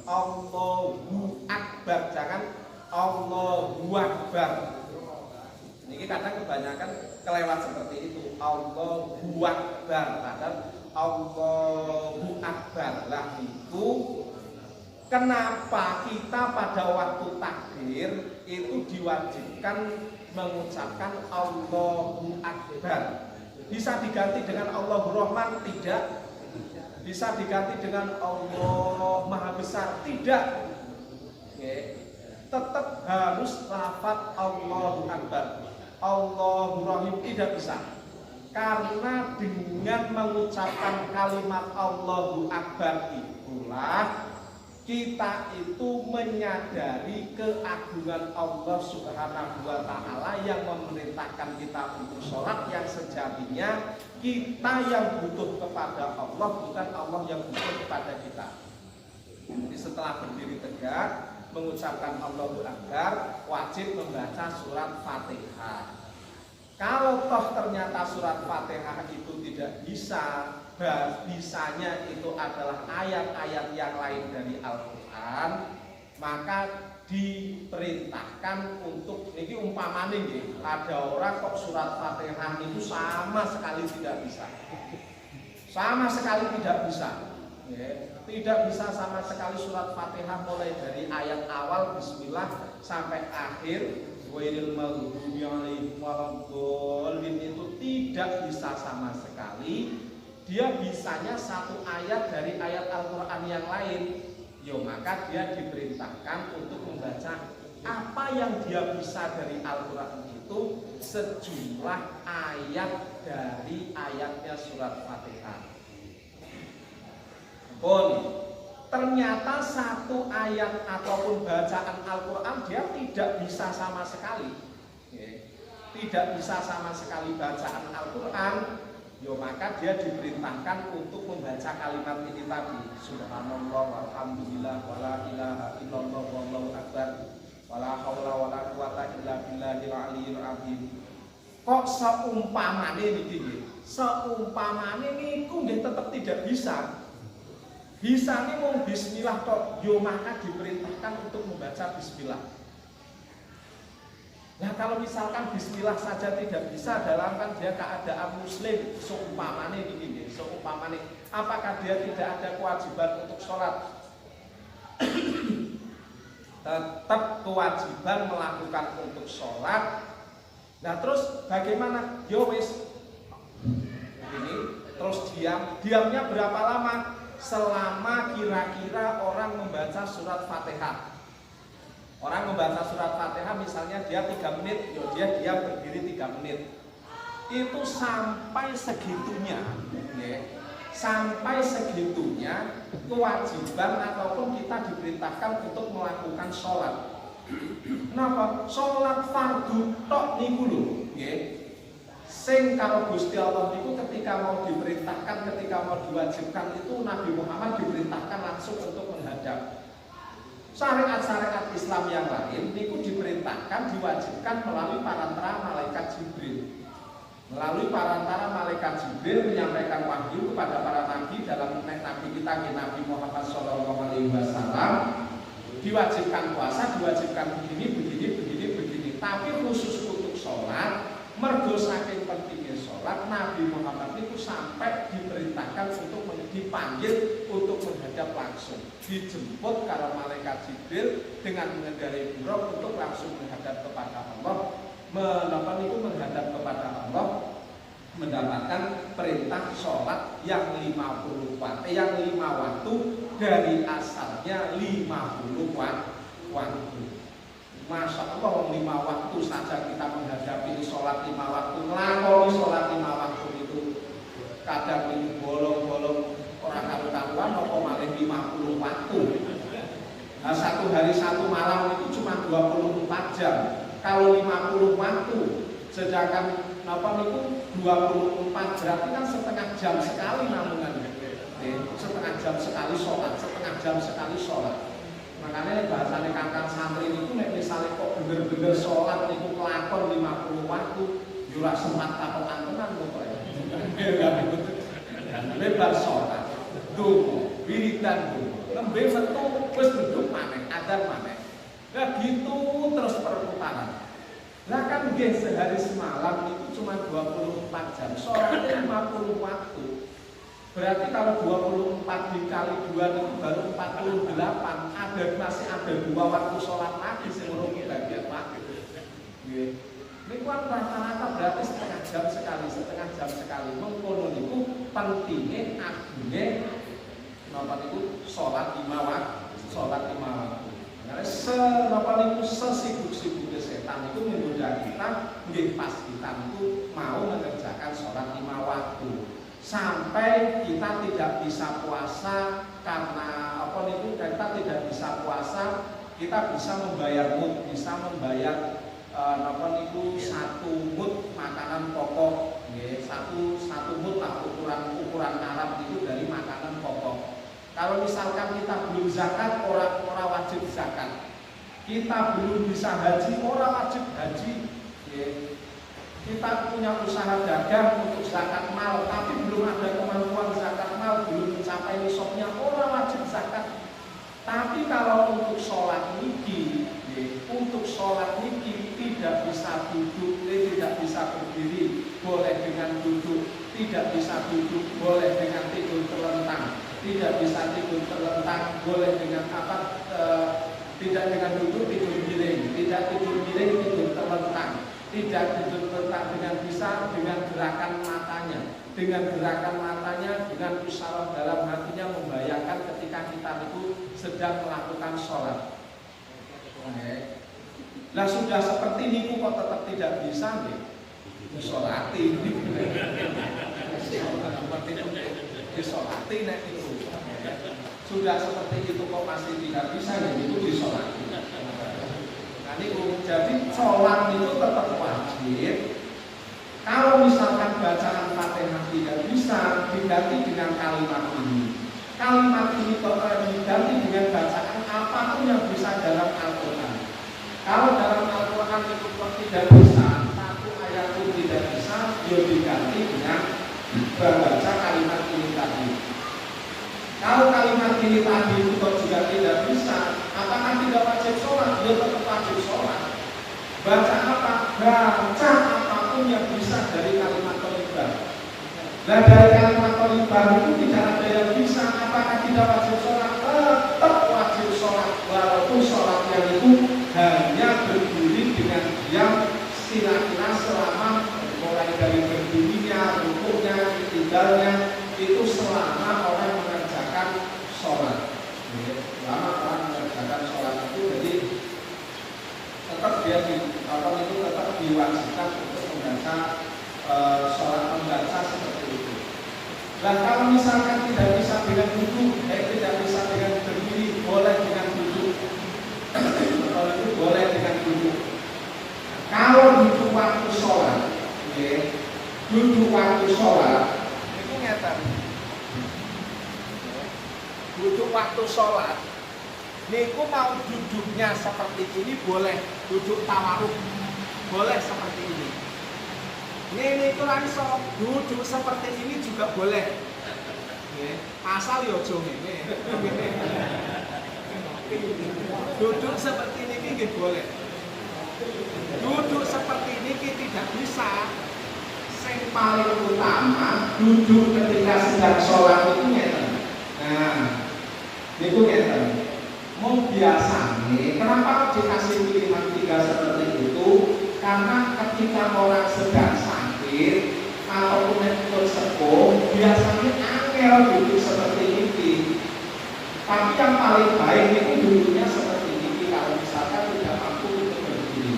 Allahu Akbar, jangan Allahu Akbar. Ini kadang kebanyakan kelewat seperti itu. Allahu Akbar, padahal Allahu Akbar lah itu. Kenapa kita pada waktu takbir itu diwajibkan mengucapkan Allahu Akbar? Bisa diganti dengan Allahu Rahman? Tidak. Bisa diganti dengan Allah Maha Besar? Tidak. Oke. Tetap harus lafaz Allahu Akbar. Allahu Rahim tidak bisa. Karena dengan mengucapkan kalimat Allahu Akbar itulah kita itu menyadari keagungan Allah Subhanahu wa Ta'ala yang memerintahkan kita untuk sholat, yang sejatinya kita yang butuh kepada Allah, bukan Allah yang butuh kepada kita. Jadi setelah berdiri tegak mengucapkan Allahu Akbar, wajib membaca surat Fatihah. Kalau toh ternyata surat Fatihah itu tidak bisa, bisanya itu adalah ayat-ayat yang lain dari Al-Quran, maka diperintahkan untuk niki umpamane nggih, ada orang kok surat Fatihah itu sama sekali tidak bisa. Sama sekali tidak bisa. Tidak bisa sama sekali surat Fatihah mulai dari ayat awal bismillah sampai akhir wailil maghdubi alaihim waladdallin itu tidak bisa sama sekali. Dia bisanya satu ayat dari ayat Al-Quran yang lain, maka dia diperintahkan untuk membaca apa yang dia bisa dari Al-Quran itu sejumlah ayat dari ayatnya surat Fatihah. Pun ternyata satu ayat ataupun bacaan Al-Quran dia tidak bisa sama sekali. tidak bisa sama sekali bacaan Al-Quran, ya maka dia diperintahkan untuk membaca kalimat ini tadi, subhanallah walhamdulillah wala ilaha illallah wallahu akbar wala haula wala quwata illa billahil aliyyil azim. Kok seumpamane niki nggih, seumpamane niku nggih tetep tidak bisa. Bisane mung bismillah tok, yo maka diperintahkan untuk membaca bismillah. Nah kalau misalkan bismillah saja tidak bisa dalam kan dia keadaan muslim, seumpamane niki nggih, seumpamane apakah dia tidak ada kewajiban untuk sholat? Tetap kewajiban melakukan untuk sholat. Nah terus bagaimana? Yo wis ini terus diamnya berapa lama? Selama kira-kira orang membaca surat Fatihah. Orang membaca surat Fatihah misalnya dia 3 menit, yo dia diam berdiri 3 menit. Itu sampai segitunya, ya. Sampai segitunya kewajiban ataupun kita diperintahkan untuk melakukan sholat. Kenapa? Sholat fardu tok niku lho, nggih. Sing karo Gusti Allah niku ketika mau diperintahkan, ketika mau diwajibkan itu Nabi Muhammad diperintahkan langsung untuk menghadap. Syariat-syariat Islam yang lain niku diperintahkan, diwajibkan melalui parantara malaikat Jibril. Melalui parantara malaikat Jibril menyampaikan wahyu kepada para nabi dalam nabi kita Nabi Muhammad SAW. Diwajibkan puasa, diwajibkan begini. Tapi khusus untuk sholat, mergo saking pentingnya sholat, Nabi Muhammad itu sampai diperintahkan untuk dipanggil untuk menghadap langsung, dijemput karena malaikat Jibril dengan mengendarai buruk untuk langsung menghadap kepada Allah, menghadap kepada Allah, mendapatkan perintah sholat yang 50 waktu dari asalnya 50 waktu. Masya Allah 5 waktu saja kita menghadapi sholat 5 waktu, ngelakoni sholat 5 waktu itu kadang ini bolong-bolong orang karu-karuan apa malah 50 waktu. Nah, satu hari satu malam itu cuma 24 jam. Kalau 50 waktu, sedangkan itu 24 berarti kan setengah jam sekali namungan. Setengah jam sekali sholat. Makanya bahasanya kakak santri itu misalnya kok bener-bener sholat itu kelakon 50 waktu, jurah sempat takokan tenan pokoknya. Lebar sholat, dungo, wiridan dungo, lembe metu, wis duduk maneh, adzan maneh. Nah gitu terus perputaran. Lah kan nggih sehari semalam itu cuma 24 jam, sholatnya 50 waktu. Berarti kalau 24 dikali 2 itu baru 48. Masih ada 2 waktu sholat lagi sebelum bagian maghrib. Ini kan rata-rata berarti setengah jam sekali. Mengkono niku pentingnya agungnya napa niku sholat 5 waktu. Karena sesibuk-sibuknya setan itu menggoda kita, nggih pas kita itu mau mengerjakan sholat 5 waktu. Sampai kita tidak bisa puasa karena kita tidak bisa puasa, kita bisa membayar mud, bisa membayar satu mud makanan pokok, satu mud lah ukuran Arab itu dari makanan pokok. Kalau misalkan kita belum zakat, orang wajib zakat. Kita belum bisa haji, orang wajib haji. Kita punya usaha dagang untuk zakat mal, tapi belum ada kemampuan zakat mal, belum mencapai nisabnya, orang wajib zakat. Tapi kalau untuk sholat niki tidak bisa duduk, tidak bisa berdiri, boleh dengan duduk, tidak bisa duduk, boleh dengan tidur terlentang, tidak bisa tidur terlentang, boleh dengan tidak dengan duduk tidur giling, tidak tidur giling tidur terlentang. Tidak tidur terlentang dengan gerakan matanya, dengan usaha dalam hatinya membayangkan ketika kita itu sedang melakukan sholat. Nah sudah seperti ini kok tetap tidak bisa nih disolati, disolati nek itu. Sudah seperti itu kok masih tidak bisa nih itu disolati. Jadi sholat itu tetap wajib. wajib. Kalau misalkan bacaan Fatihah tidak bisa, diganti dengan kalimat ini. Kalimat ini diganti dengan bacaan apapun yang bisa dalam Al-Quran. Kalau dalam Al-Quran itu tidak bisa, satu ayat pun tidak bisa, ya diganti dengan membaca kalimat ini tadi. Kalau kalimat ini tadi itu juga tidak bisa, apakah tidak wajib sholat? Ya tetap wajib sholat. Baca apa? Baca apapun yang bisa dari kalimat thalibah. Nah dari kalimat thalibah itu tidak ada yang bisa, apakah tidak wajib sholat? Tetap wajib sholat, walaupun sholatnya itu hanya berdiri dengan diam kira-kira selama mulai dari berdirinya, rukuknya, iktidalnya itu selama orang mengerjakan sholat. Selama orang mengerjakan sholat itu jadi tetap dia tetap diwajibkan untuk membaca membaca seperti itu. Dan kalau misalkan tidak bisa dengan duduk, tidak bisa dengan berdiri, boleh dengan duduk. Kalau itu boleh dengan duduk. Kalau duduk waktu sholat, duduk waktu sholat itu ngeten. Duduk waktu sholat, niku mau duduknya seperti ini boleh, duduk tawaruk boleh seperti ini. Ini langsung duduk seperti ini juga boleh. Asal yo aja ngene. Duduk seperti ini boleh. Duduk seperti ini tidak bisa. Yang paling utama duduk ketika sedang sholat itu ngeten. Nah, niku ngeten. Mau biasanya, kenapa dikasih pilihan 3 seperti itu? Karena ketika orang sedang sakit ataupun pun sepuh, biasanya angel duduk seperti ini. Tapi yang paling baik itu duduknya seperti ini. Kalau misalkan tidak mampu untuk berdiri,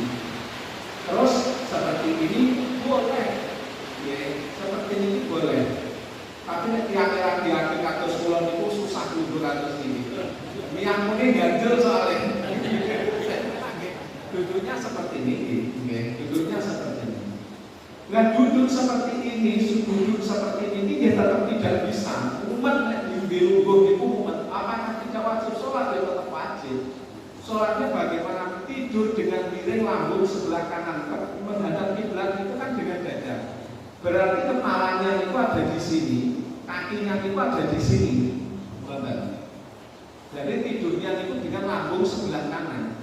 terus seperti ini boleh, seperti ini boleh. Tapi tiap-tiap di akhir kados kula niku susah duduk kados ini. Yang mungkin ganjel soalnya. Duduknya seperti ini, duduknya seperti ini. Nah duduk seperti ini, duduk seperti ini dia tetap tidak bisa. Umat di lungguh itu umat. Apakah tidak wajib sholat? Ya tetap wajib. Sholatnya bagaimana? Tidur dengan miring lambung sebelah kanan menghadap kiblat itu kan dengan dada. Berarti kepalanya itu ada di sini, kakinya itu ada di sini. Jadi tidurnya itu dengan lambung sebelah kanan.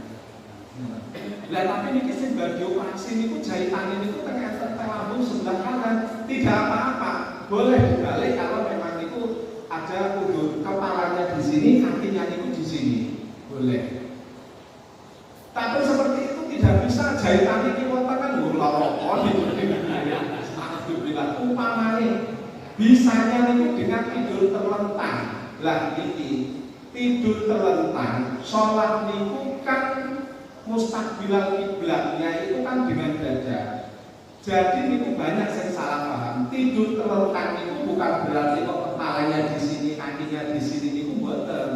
Lah tapi niki sing bagi operasi niku jahitannya niku tengah lambung sebelah kanan, tidak apa-apa. Boleh dibalik kalau memang niku ada udur kepalanya di sini, kakinya niku di sini. Boleh. Tapi seperti itu tidak bisa jahitan niki wonten kan loro-loro niku. Alhamdulillah umpamane bisanya niku dengan tidur terlentang. Lah iki tidur terlentang, sholat niku kan mustaqbilal kiblatnya itu kan dengan dada. Jadi itu banyak yang salah paham. Tidur terlentang itu bukan berarti kok kepalanya di sini, kakinya di sini itu mboten.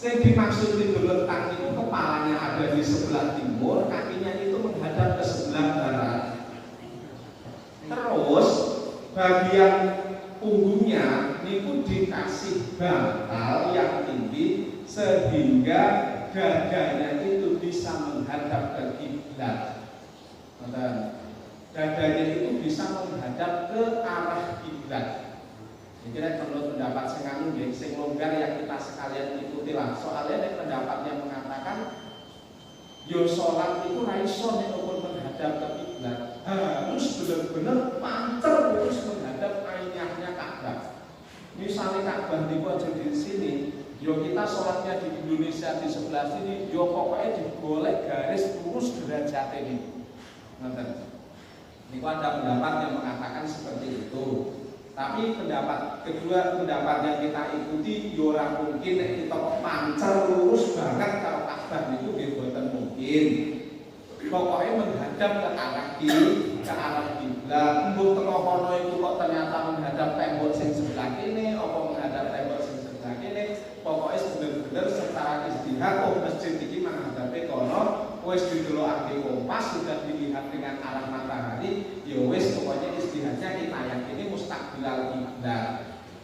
Yang dimaksud tidur terlentang itu kepalanya ada di sebelah timur, kakinya itu menghadap ke sebelah barat. Terus bagian punggungnya niku dikasih bantal yang tinggi sehingga dadanya itu bisa menghadap ke kiblat. Dadanya itu bisa menghadap ke arah kiblat. Jadi menurut pendapat sing longgar yang kita sekalian ikuti lah. Soalnya pendapatnya mengatakan yo sholat itu raiso nek menghadap ke kiblat. Harus benar-benar pancer terus menghadap ainahnya Ka'bah. Misalnya Ka'bah niku aja di sini, yo kita sholatnya di Indonesia di sebelah sini, yo pokoknya digolek garis lurus derajat ini. Nonton. Niku ada pendapat yang mengatakan seperti itu. Tapi pendapat kedua, pendapat yang kita ikuti, yo ora mungkin nek kita pancer lurus banget kalau Ka'bah niku nggih boten mungkin. Pokoknya menghadap ke arah kiri, ke arah kiblat. Mbok tengah kono itu kok ternyata menghadap tembok sing sebelah kene, apa menghadap tembok sing sebelah kene. Pokoknya bener-bener secara istihad masjid iki menghadapi kono, wis didelokake kompas sudah dilihat menghadap dengan arah matahari, ya wis pokoknya istihadnya kita yakini mustaqbilal kiblat.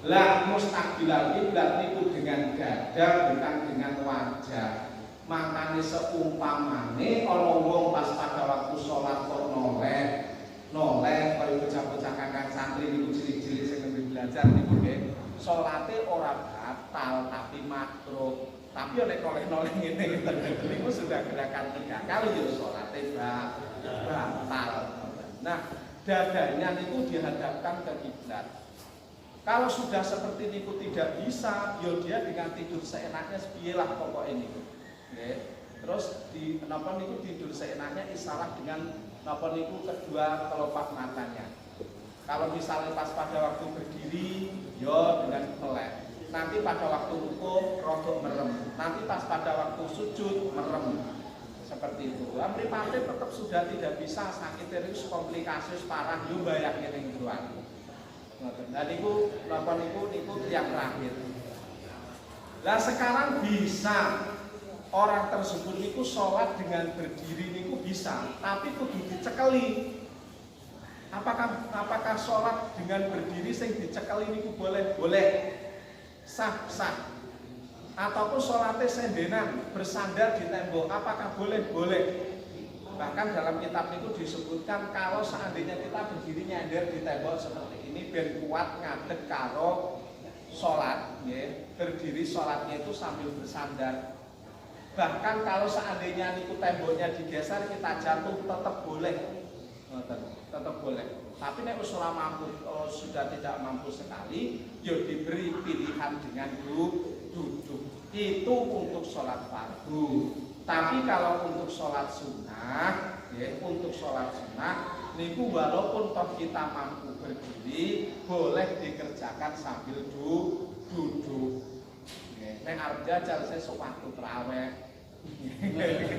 Lah mustaqbilal kiblat niku dengan dada bukan dengan wajah. Makane seumpamane ana wong pas pada waktu sholat kok noleh kaya bocah-bocah kakang santri niku cilik-cilik sing nembe belajar niku nggih. Salate ora batal tapi makruh. Tapi nek noleh-noleh ngene niku sudah gerakan tegak. Kalau ya salate batal. Nah, dadanya niku dihadapkan ke kiblat. Kalau sudah seperti niku tidak bisa, ya dia dengan tidur seenaknya sepiyelah pokok ini. Nggih. Terus di napa niku tidur seenaknya isalah dengan napa niku kedua kelopak matanya. Kalau misalnya pas pada waktu berdiri, ya dengan melek. Nanti pada waktu rukuk rodok merem. Nanti pas pada waktu sujud merem. Seperti itu. Mripate tetap sudah tidak bisa, sakit terus komplikasi parah yo bayang ning gruan. Nah niku napa niku yang terakhir. Lah sekarang bisa orang tersebut niku sholat dengan berdiri niku bisa, tapi kudu dicekeli. Apakah sholat dengan berdiri sing dicekeli niku boleh? Boleh. Sah. Ataupun sholatnya sendenan bersandar di tembok, apakah boleh? Boleh. Bahkan dalam kitab itu disebutkan kalau seandainya kita berdiri nyender di tembok seperti ini ben kuat ngadeg karo sholat, ya. Berdiri sholatnya itu sambil bersandar. Bahkan kalau seandainya niku temboknya digeser kita jatuh tetap boleh. Tetap boleh. Tapi nek ora mampu, sudah tidak mampu sekali, ya diberi pilihan dengan duduk. Itu untuk sholat fardu. Tapi kalau untuk sholat sunnah, niku walaupun toh kita mampu berdiri, boleh dikerjakan sambil duduk. Nek arep jajal sesuatu terawih.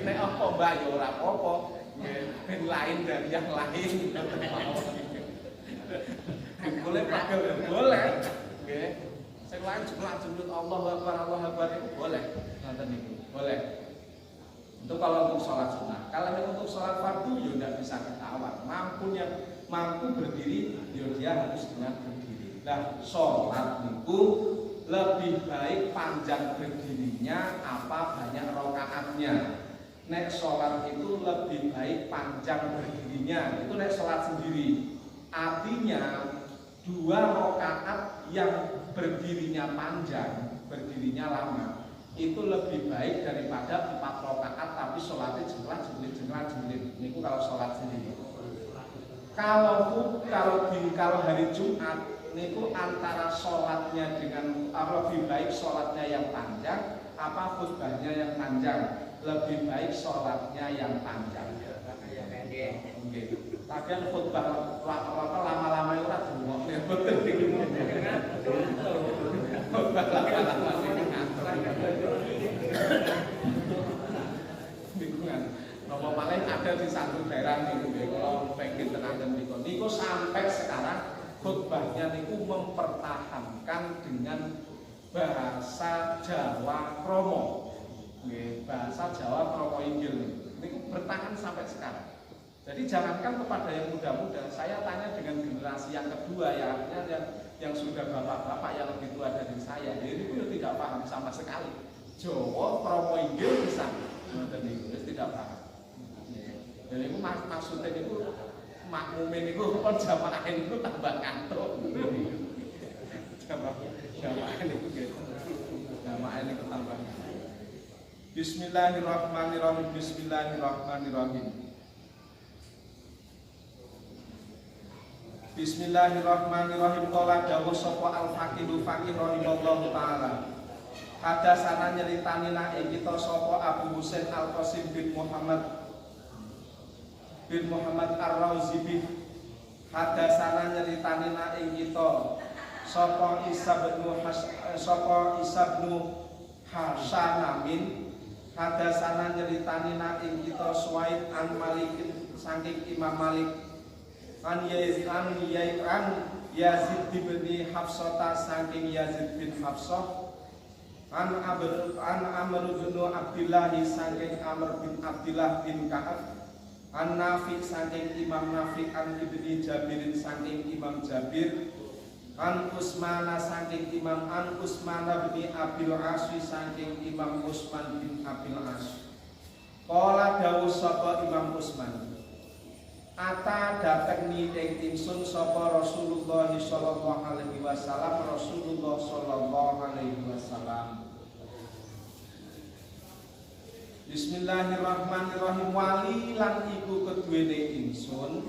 Nek apa mbak ya ora apa-apa. Ben lain dari yang lain. Boleh pakai boleh. Nggih. Sing lain jumlah Allahu Akbar itu boleh. Ngoten niku. Boleh. Itu kalau untuk sholat sunnah. Kalau untuk sholat fardu ya tidak bisa ketawar. Mampu berdiri, ya dia harus dengan berdiri. Nah, sholat niku lebih baik panjang berdirinya apa banyak rakaatnya. Nek sholat itu lebih baik panjang berdirinya. Itu nek sholat sendiri. Artinya 2 rakaat yang berdirinya panjang, berdirinya lama, itu lebih baik daripada 4 rakaat tapi sholatnya jengklat-jengklit. Niku kalau sholat sendiri. Kalau hari Jumat niku antara sholatnya dengan lebih baik sholatnya yang panjang apa khutbahnya yang panjang. Lebih baik sholatnya yang panjang. Tapi khutbah lama-lama itu ora dungok. Khutbah lama-lama itu ngantor. Bingungan. Napa malih ada di satu daerah niku kalau pengen tenaga niku sampai sekarang khutbahnya niku mempertahankan dengan bahasa Jawa Kromo. Bahasa Jawa Kromo Inggil niku bertahan sampai sekarang. Jadi jangankan kepada yang muda-muda, saya tanya dengan generasi yang kedua ya, yang sudah bapak-bapak yang lebih tua dari saya, jadi itu tidak paham sama sekali. Jawa Kromo Inggil bisa, tidak paham. Jadi itu maksudnya itu makmumin itu kon jamaah itu tambah kantor. Jamaah itu gitu. Jamaah itu tambah. Bismillahirrahmanirrahim. Bismillahirrahmanirrahim. Bismillahirrahmanirrahim. Qala dawuh sapa al-faqihu faqih rahimallahu taala. Hadasana nyeritanina ing kita sapa Abu Husain Al-Qasim bin Muhammad Ar-Rauzi. Hadasana nyeritanina ing kita sapa Isa bin Hasanamin. Hadasana nyeritanina ing kita Suwaid an Malikin saking Imam Malik. An Yazid bin Hafsah saking Yazid bin Hafsah. An Amr bin Abdillah saking Amr bin Abdillah bin Ka'ab. An Nafi saking Imam Nafi an Ibni Jabirin saking Imam Jabir An Usmana saking Imam An Usmana bin Abil Aswi saking Imam Usman bin Abil Aswi. Qala dawuh sapa Imam Usman, ata dateng ni ing ingsun sapa Rasulullah sallallahu alaihi wasallam, Rasulullah sallallahu alaihi wasallam. Bismillahirrahmanirrahim. Wali lan iku keduwene ingsun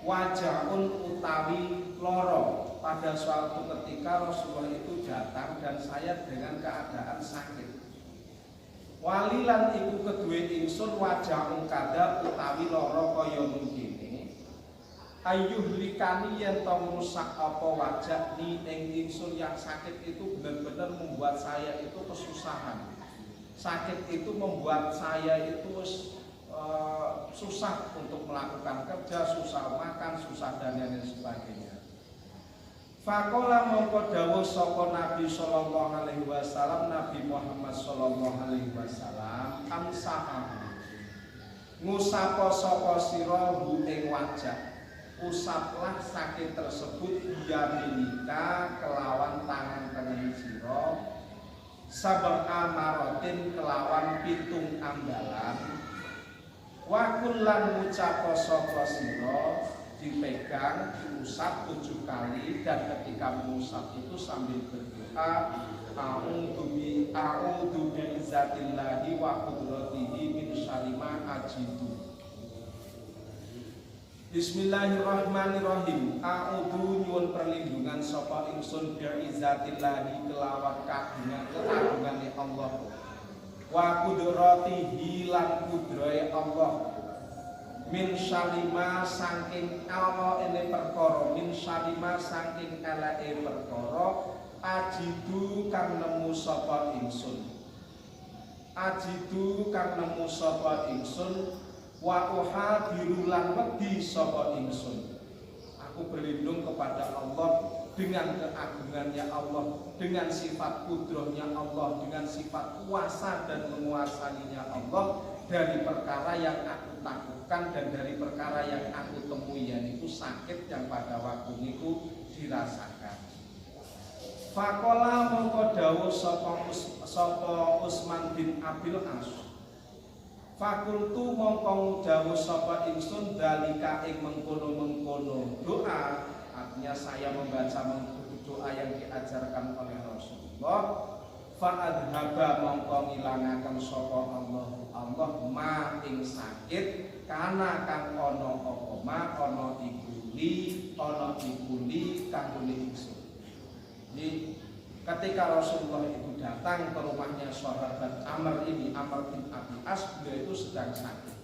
wajahun utawi loro. Pada suatu ketika Rasulullah itu datang dan saya dengan keadaan sakit. Wali lan iku keduwene ingsun wajahun kada utawi loro kaya mungkine. Ayuh likani yen to rusak apa wajah ni ing ingsun yang sakit itu benar-benar membuat saya itu kesusahan. Sakit itu membuat saya itu susah untuk melakukan kerja, susah makan, susah dan lain sebagainya. Faqala mongko dawuh sapa Nabi sallallahu alaihi wasallam, Nabi Muhammad sallallahu alaihi wasallam, amsaha ngusapa sapa sira hu ing wajah. Usaplah sakit tersebut yaminika kelawan tangan tengen sira. Sab'a marotin kelawan pitung ambalan. Wa kullan ngucapa sapa sira dipegang diusap 7 kali dan ketika mengusap itu sambil berdoa a'udzu bi izzatillahi wa qudratihi min syarri ma ajidu. Bismillahirrahmanirrahim. A'udzu nyuwun perlindungan sapa ingsun bi izzatillahi kelawan keagungane Allah. Wa qudratihi lan kudrahe Allah. Min syarima saking ala ene perkara, min syarima saking eleke perkara ajidu kang nemu sapa ingsun. Ajidu kang nemu sapa ingsun. Wa uhadiru lan wedi sapa ingsun. Aku berlindung kepada Allah dengan keagungannya Allah, dengan sifat kudrahnya Allah, dengan sifat kuasa dan menguasainya Allah dari perkara yang aku takutkan dan dari perkara yang aku temui, yaitu sakit yang pada waktu itu dirasakan. Faqala mongko dawuh sapa Usman bin Abil As. Fakultu mongkong dawuh sapa ingsun dalika ing mengkono-mengkono doa, artinya saya membaca doa yang diajarkan oleh Rasulullah. Fa'adhaba mongkong ilangaken sapa Allah ma ing sakit kana kang ana apa ma ana ikuli kang ingsun. Ini ketika Rasulullah itu datang ke rumahnya sahabat Amr bin Abi As, beliau itu sedang sakit.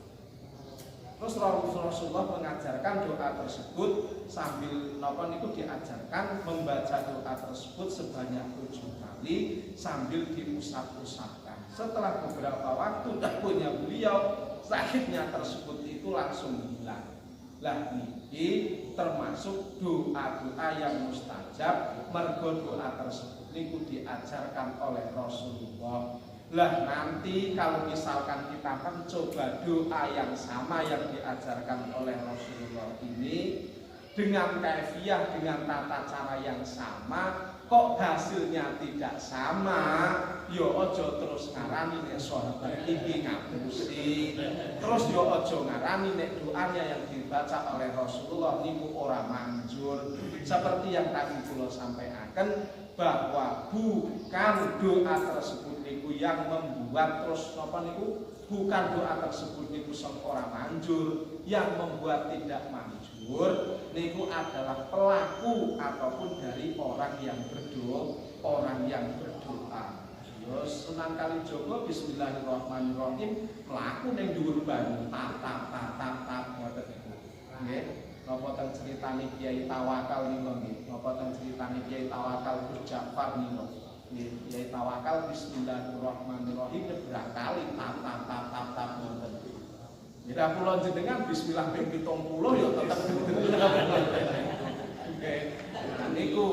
Terus Rasulullah mengajarkan doa tersebut sambil diajarkan membaca doa tersebut sebanyak 7 kali sambil diusap-usapkan. Setelah beberapa waktu dakwanya beliau, sakitnya tersebut itu langsung hilang. Lah ini termasuk doa-doa yang mustajab, mergo doa tersebut niku diajarkan oleh Rasulullah. Lah nanti kalau misalkan kita mencoba doa yang sama yang diajarkan oleh Rasulullah ini dengan kaifiah, dengan tata cara yang sama, kok hasilnya tidak sama, yo ojo terus ngarani nek sahabat iki ngapusi, terus yo ojo ngarani nek doanya yang dibaca oleh Rasulullah niku ora manjur. Seperti yang tadi kula sampaikan bahwa bukan doa tersebut niku yang membuat terus napa niku, bukan doa tersebut niku ora manjur, yang membuat tidak manjur niku adalah pelaku ataupun dari orang yang berdoa. Yo Sunan Kalijaga bismillahirrahmanirrahim mlaku ning dhuwur banyu tap ngoten niku. Nggih, napa teng critane Kiai Tawakal niku nggih. Napa teng critane Kiai Tawakal Gus Ja'far niku. Nggih, Kiai Tawakal bismillahirrahmanirrahim beberapa kali tap ngoten. Nek kula jenengan bismillah ping 70 ya tetep oke. Niku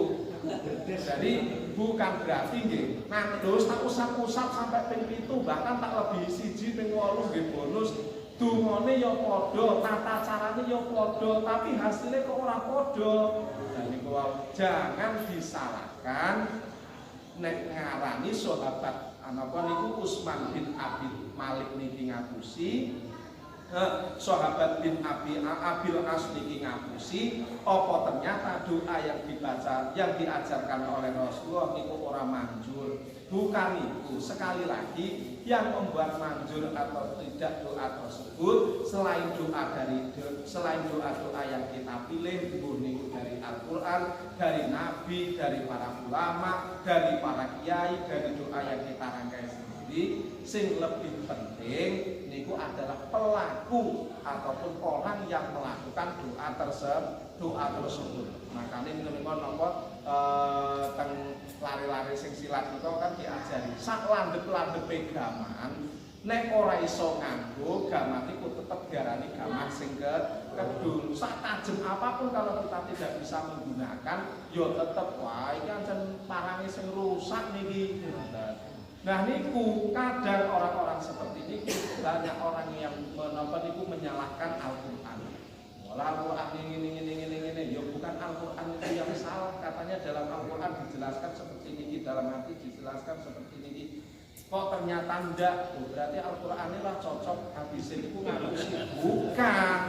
jadi bukan berarti nggih nak dos tak usap-usap sampai ping 7 bahkan tak lebih 1 ping 8 nggih bonus dungane ya padha, tata carane ya padha, tapi hasilnya kok ora padha. Dan niku jangan disalahkan nek ngarani sahabat anapa niku Utsman bin Abi Malik niki ngapusi, sahabat bin Abil As niki ngapusi, apa ternyata doa yang dibaca yang diajarkan oleh Rasulullah niku ora manjur. Bukan itu, sekali lagi yang membuat manjur atau tidak doa tersebut selain doa yang kita pilih niku dari Al-Qur'an, dari Nabi, dari para ulama, dari para kiai, dari doa yang kita rangkai sendiri. Sing lebih penting niku adalah pelaku ataupun orang yang melakukan doa tersebut. Makanya menika napa teng lari-lari sing silat itu kan diajari sak landhep-landhepe gaman nek ora iso nganggo gaman iku tetep diarani gaman sing kedul. Sak tajem apapun kalau kita tidak bisa menggunakan ya tetep wae iki ancen parange sing rusak niki. Nah niku kadang orang-orang seperti ini banyak orang yang menyalahkan Al-Qur'an. Al-Qur'an ini ya bukan Al-Qur'an itu yang salah, katanya dalam Al-Qur'an dijelaskan seperti ini, dalam hati dijelaskan seperti ini. Kok ternyata ndak? Berarti Al-Qur'an ini lah cocok habis itu ngalusi. Bukan.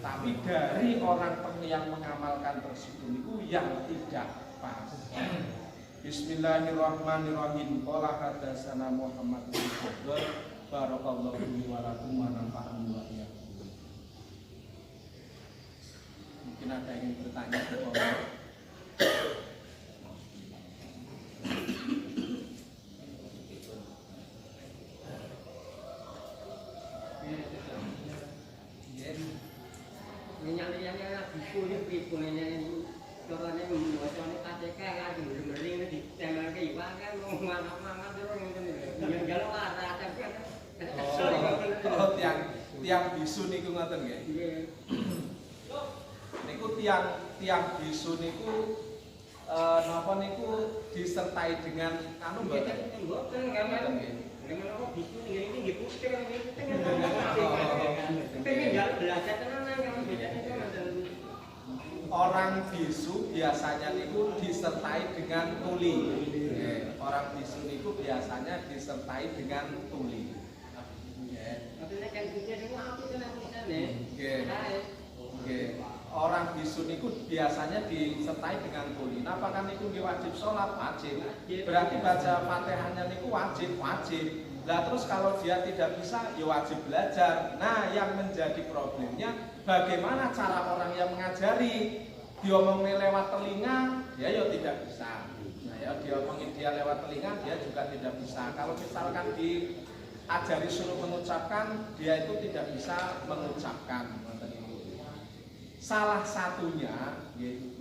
Tapi dari orang yang mengamalkan tersebut itu yang tidak pas. Bismillahirrahmanirrahim. Qala hadatsana Muhammad bin Abdul barakallahu fi wa lakum wa nafa'ani wa iyyakum. Mungkin ada yang ingin bertanya ke bawah. Yang bisu ini bisu ini caranya membuatnya KTK kan bener-bener di tembak ke iwan kan mau mana-mana terus yang jalan ada kan. Oh, tiang bisu niku ngoten nggih. Niku tiang bisu niku napa niku disertai dengan anu mboten? Mboten nggih. Dengan apa bisu ini nggih putih ini tengah. Pengen belajar tenan kan bedanya kan. Orang bisu biasanya niku disertai dengan tuli. Orang bisu niku biasanya disertai dengan tuli. Maksudnya kan punya semua aku kan Orang bisu niku biasanya disertai dengan tuli. Nah, apakah niku wajib sholat? Wajib. Berarti baca Fatihahnya niku wajib. Nah, terus kalau dia tidak bisa, ya wajib belajar. Nah, yang menjadi problemnya bagaimana cara orang yang mengajari? Diomongin lewat telinga, dia ya tidak bisa. Nah, ya diomongin dia lewat telinga, dia juga tidak bisa. Kalau misalkan diajari suruh mengucapkan, dia itu tidak bisa mengucapkan. Salah satunya,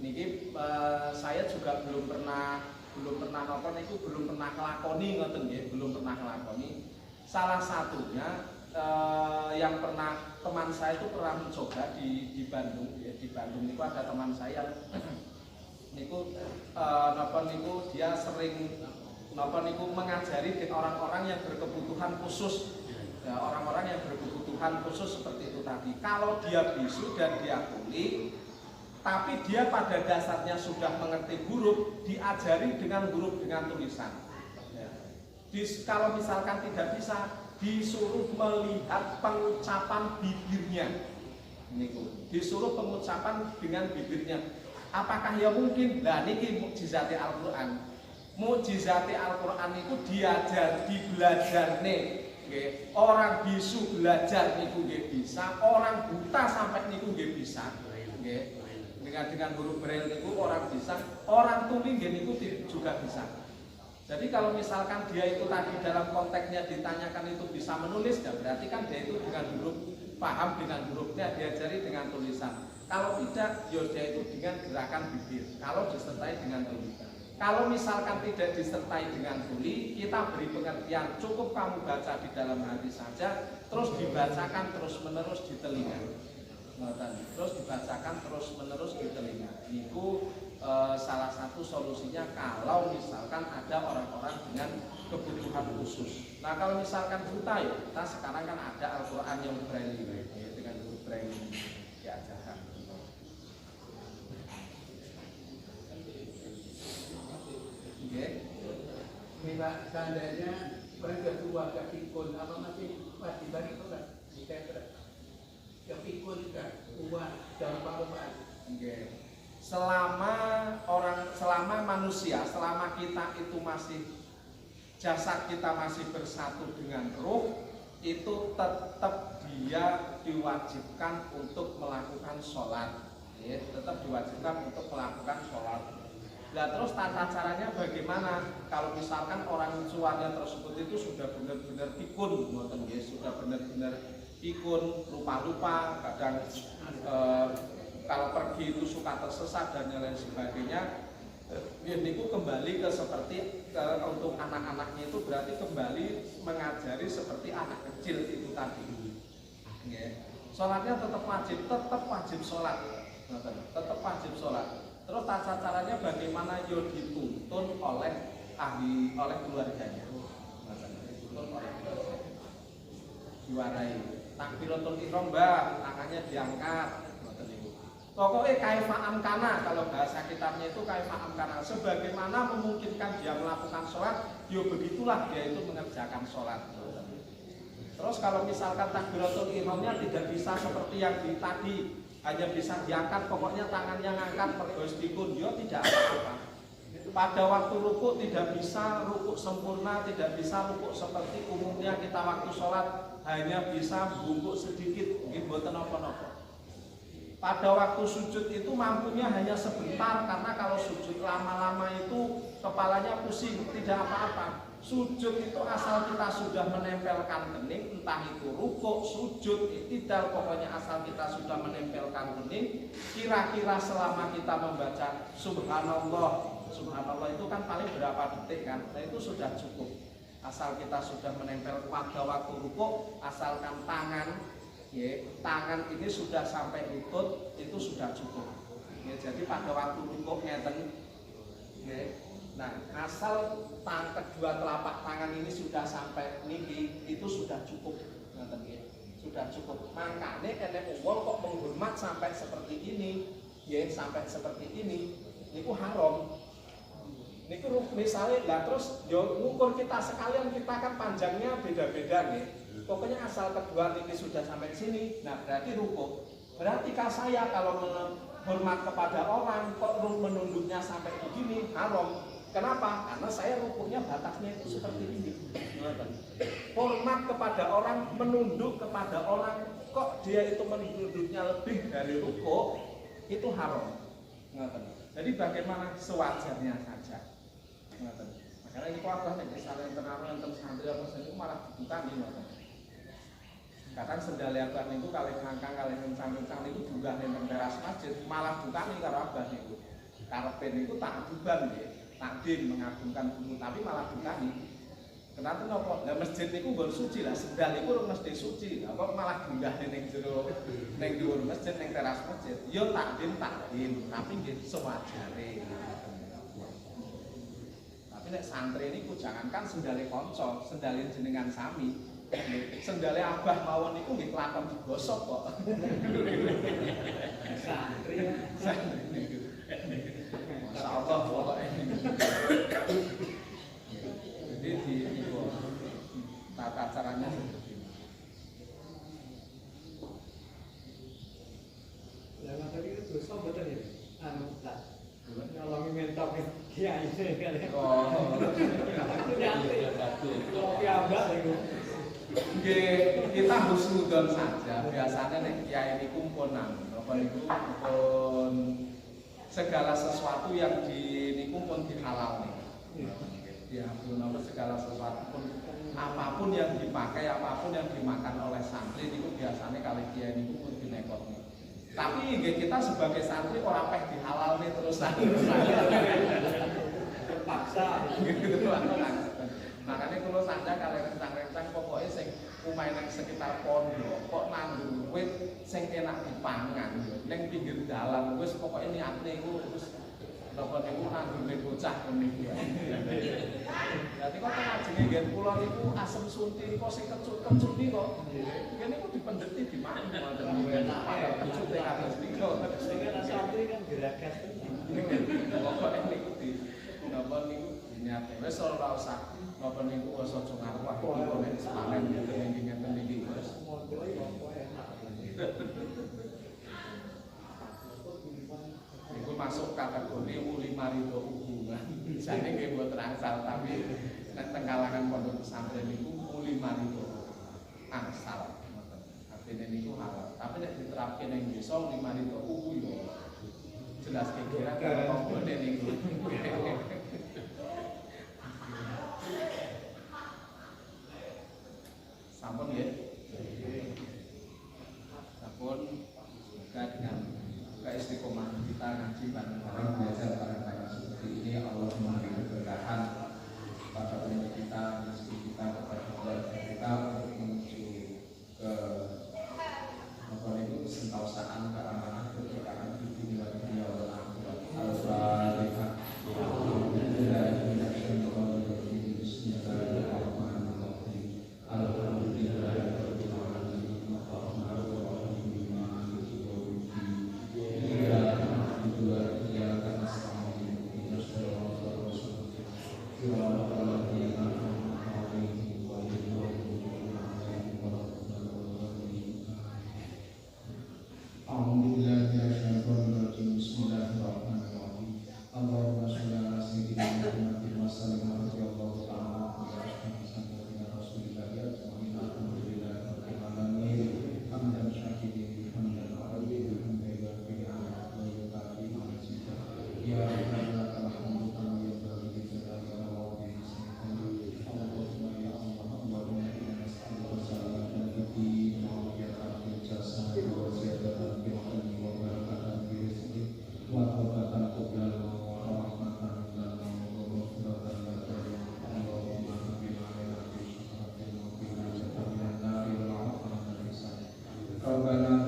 niki saya juga belum pernah kelakoni ngoten nggih, belum pernah kelakoni. Salah satunya yang pernah teman saya itu pernah mencoba di Bandung, ya, di Bandung itu ada teman saya niku dia sering mengajari orang-orang yang berkebutuhan khusus. Ya, orang-orang yang berkebutuhan khusus seperti itu tadi. Kalau dia bisu dan dia tuli, tapi dia pada dasarnya sudah mengerti huruf, diajari dengan huruf dengan tulisan. Ya. Kalau misalkan tidak bisa, disuruh melihat pengucapan bibirnya. Disuruh pengucapan dengan bibirnya. Apakah ya mungkin? Lah niki mukjizate Al-Qur'an. Mukjizate Al-Qur'an itu diajar, dibelajarne. Orang bisu belajar niku nggih bisa, orang buta sampai niku nggih bisa. Nggih. Dengan huruf braille niku orang bisa, orang tuli nggih niku juga bisa. Jadi kalau misalkan dia itu tadi dalam konteksnya ditanyakan itu bisa menulis, ya berarti kan dia itu dengan huruf, paham dengan hurufnya, diajari dengan tulisan. Kalau tidak, ya dia itu dengan gerakan bibir. Kalau disertai dengan tulisan. Kalau misalkan tidak disertai dengan tuli, kita beri pengertian, cukup kamu baca di dalam hati saja, terus dibacakan terus-menerus di telinga. Terus dibacakan terus-menerus di telinga. Itu salah satu solusinya kalau misalkan ada orang-orang dengan kebutuhan khusus. Nah, kalau misalkan buta ya, kita sekarang kan ada Al-Qur'an yang braille Pak, seandainya mereka tua gak pikun, apa masih wajiban itu kan? Jika gak pikun gak tua, jangan apa-apaan. Selama manusia, selama kita itu masih jasad kita masih bersatu dengan roh, itu tetap dia diwajibkan untuk melakukan sholat, ya, tetap diwajibkan untuk melakukan sholat. Nah terus tata caranya bagaimana? Kalau misalkan orang tuanya tersebut itu sudah benar-benar pikun, sudah benar-benar pikun, lupa-lupa, kadang kalau pergi itu suka tersesat dan lain sebagainya. Ini kembali ke seperti untuk anak-anaknya itu berarti kembali mengajari seperti anak kecil itu tadi. Sholatnya tetap wajib sholat, tetap wajib sholat. Terus tata caranya bagaimana? Yo dituntun oleh keluarganya. Diwarai takbiratul ihram, Mbak, tangannya diangkat. Pokoknya kaifa amkana, kalau bahasa kitabnya itu kaifa amkana, sebagaimana memungkinkan dia melakukan sholat, yo begitulah dia itu mengerjakan sholat. Terus kalau misalkan takbiratul ihramnya tidak bisa seperti yang tadi, hanya bisa diangkat, pokoknya tangannya ngangkat pergostikun, yo tidak apa-apa. Pada waktu ruku tidak bisa ruku sempurna, tidak bisa ruku seperti umumnya kita waktu sholat, hanya bisa bungkuk sedikit, mungkin boten apa-apa. Pada waktu sujud itu mampunya hanya sebentar, karena kalau sujud lama-lama itu kepalanya pusing, tidak apa-apa. Sujud itu asal kita sudah menempelkan kening, entah itu rukuk, sujud, i'tidal, pokoknya asal kita sudah menempelkan kening, kira-kira selama kita membaca subhanallah, subhanallah itu kan paling berapa detik kan, nah itu sudah cukup. Asal kita sudah menempel pada waktu rukuk, asalkan tangan ini sudah sampai lutut, itu sudah cukup. Jadi pada waktu rukuk ngeten, nah asal kedua telapak tangan ini sudah sampai niki, itu sudah cukup. Sudah cukup. Makanya enek wong kok menghormat sampai seperti ini, sampai seperti ini, itu haram. Niku misalnya lah terus yo ngukur kita sekalian, kita kan panjangnya beda-beda nih. Pokoknya asal kedua niki sudah sampai sini, nah berarti rukuk. Berarti saya kalau menghormat kepada orang kok menunduknya sampai begini, haram. Kenapa? Karena saya rukuknya batasnya itu seperti ini. Hormat kepada orang, menunduk kepada orang, kok dia itu menunduknya lebih dari rukuk, itu haram. Jadi bagaimana? Sewajarnya saja. Makanya ini kok apa nih? Misalnya internal yang santri apa saja itu malah dibuka nih. Kadang sendal abah itu kali ngangkang kali kencang-kencang itu juga nih teras masjid, malah buka nih karo abah itu. Karepen itu takjuban ya, takdim mengagungkan guru, tapi malah buka nih. Kenapa nopo? Nah masjid itu gon suci lah, sendal itu mesti suci. Apa malah gundah ning jero ning dhuwur masjid, ning teras masjid. Yo takdim, tapi nggih sewajare. Nek santri ini jangankan sendale konco, sendale jenengan sami, sendale abah mawon niku nggih kelakon digosok kok. Santri niku. Masyaallah pokoke. Jadi di niku tata caranya seperti ini. Lah tadi itu dosa mboten ya? Anu tak nyolongi mentok kiai ini kan. Oh. Itu nyantri. Kopi abah itu. Kita husnudon saja. Biasanya nek kiai niku pun apa niku pun segala sesuatu yang niku pun dihalalkan. Ya, pun segala sesuatu pun apapun yang dipakai, apapun yang dimakan oleh santri niku biasanya kali kiai niku pun dinekotnya. Tapi kita sebagai santri orang peh dihalal nih terusan. Terpaksa. Makanya kalau saja kalian rencang-rencang pokoknya sing umai nang sekitar pondok kok nandur wit sing enak dipangan, neng pinggir dalan wis pokoknya niatne iku wis napa niku nandur ning bocah niku. Jadi kok ngajenge ngen kula niku asem sunti kok sing kecut-kecut iki kok. Ngen niku dipendeti di mana wonten kecut e kados niku. Sing santri kan gerakan. Pokoknya niku di napa niku niate wis ora usah Napa niku wis aja ngaruh iki kok nek sepanen ngeten iki Mas. Iku masuk kategori uli marido hubungan. Bisane nggih mboten angsal tapi nek teng kalangan pondok pesantren niku uli marido angsal ngoten. Artine niku halal. Tapi nek diterapke ning desa uli marido uku yo jelas kira karo tanggane niku. Sampun nggih. Sampun dengan keistiqomahan kita ngaji bareng-bareng belajar bareng-bareng seperti ini Allah memberi keberkahan pada umur kita, rezeki kita, kepada keluarga kita untuk menuju ke apa itu sentausaan keamanan keberkahan di dunia wal akhirat. Al-Fatihah. Rabbana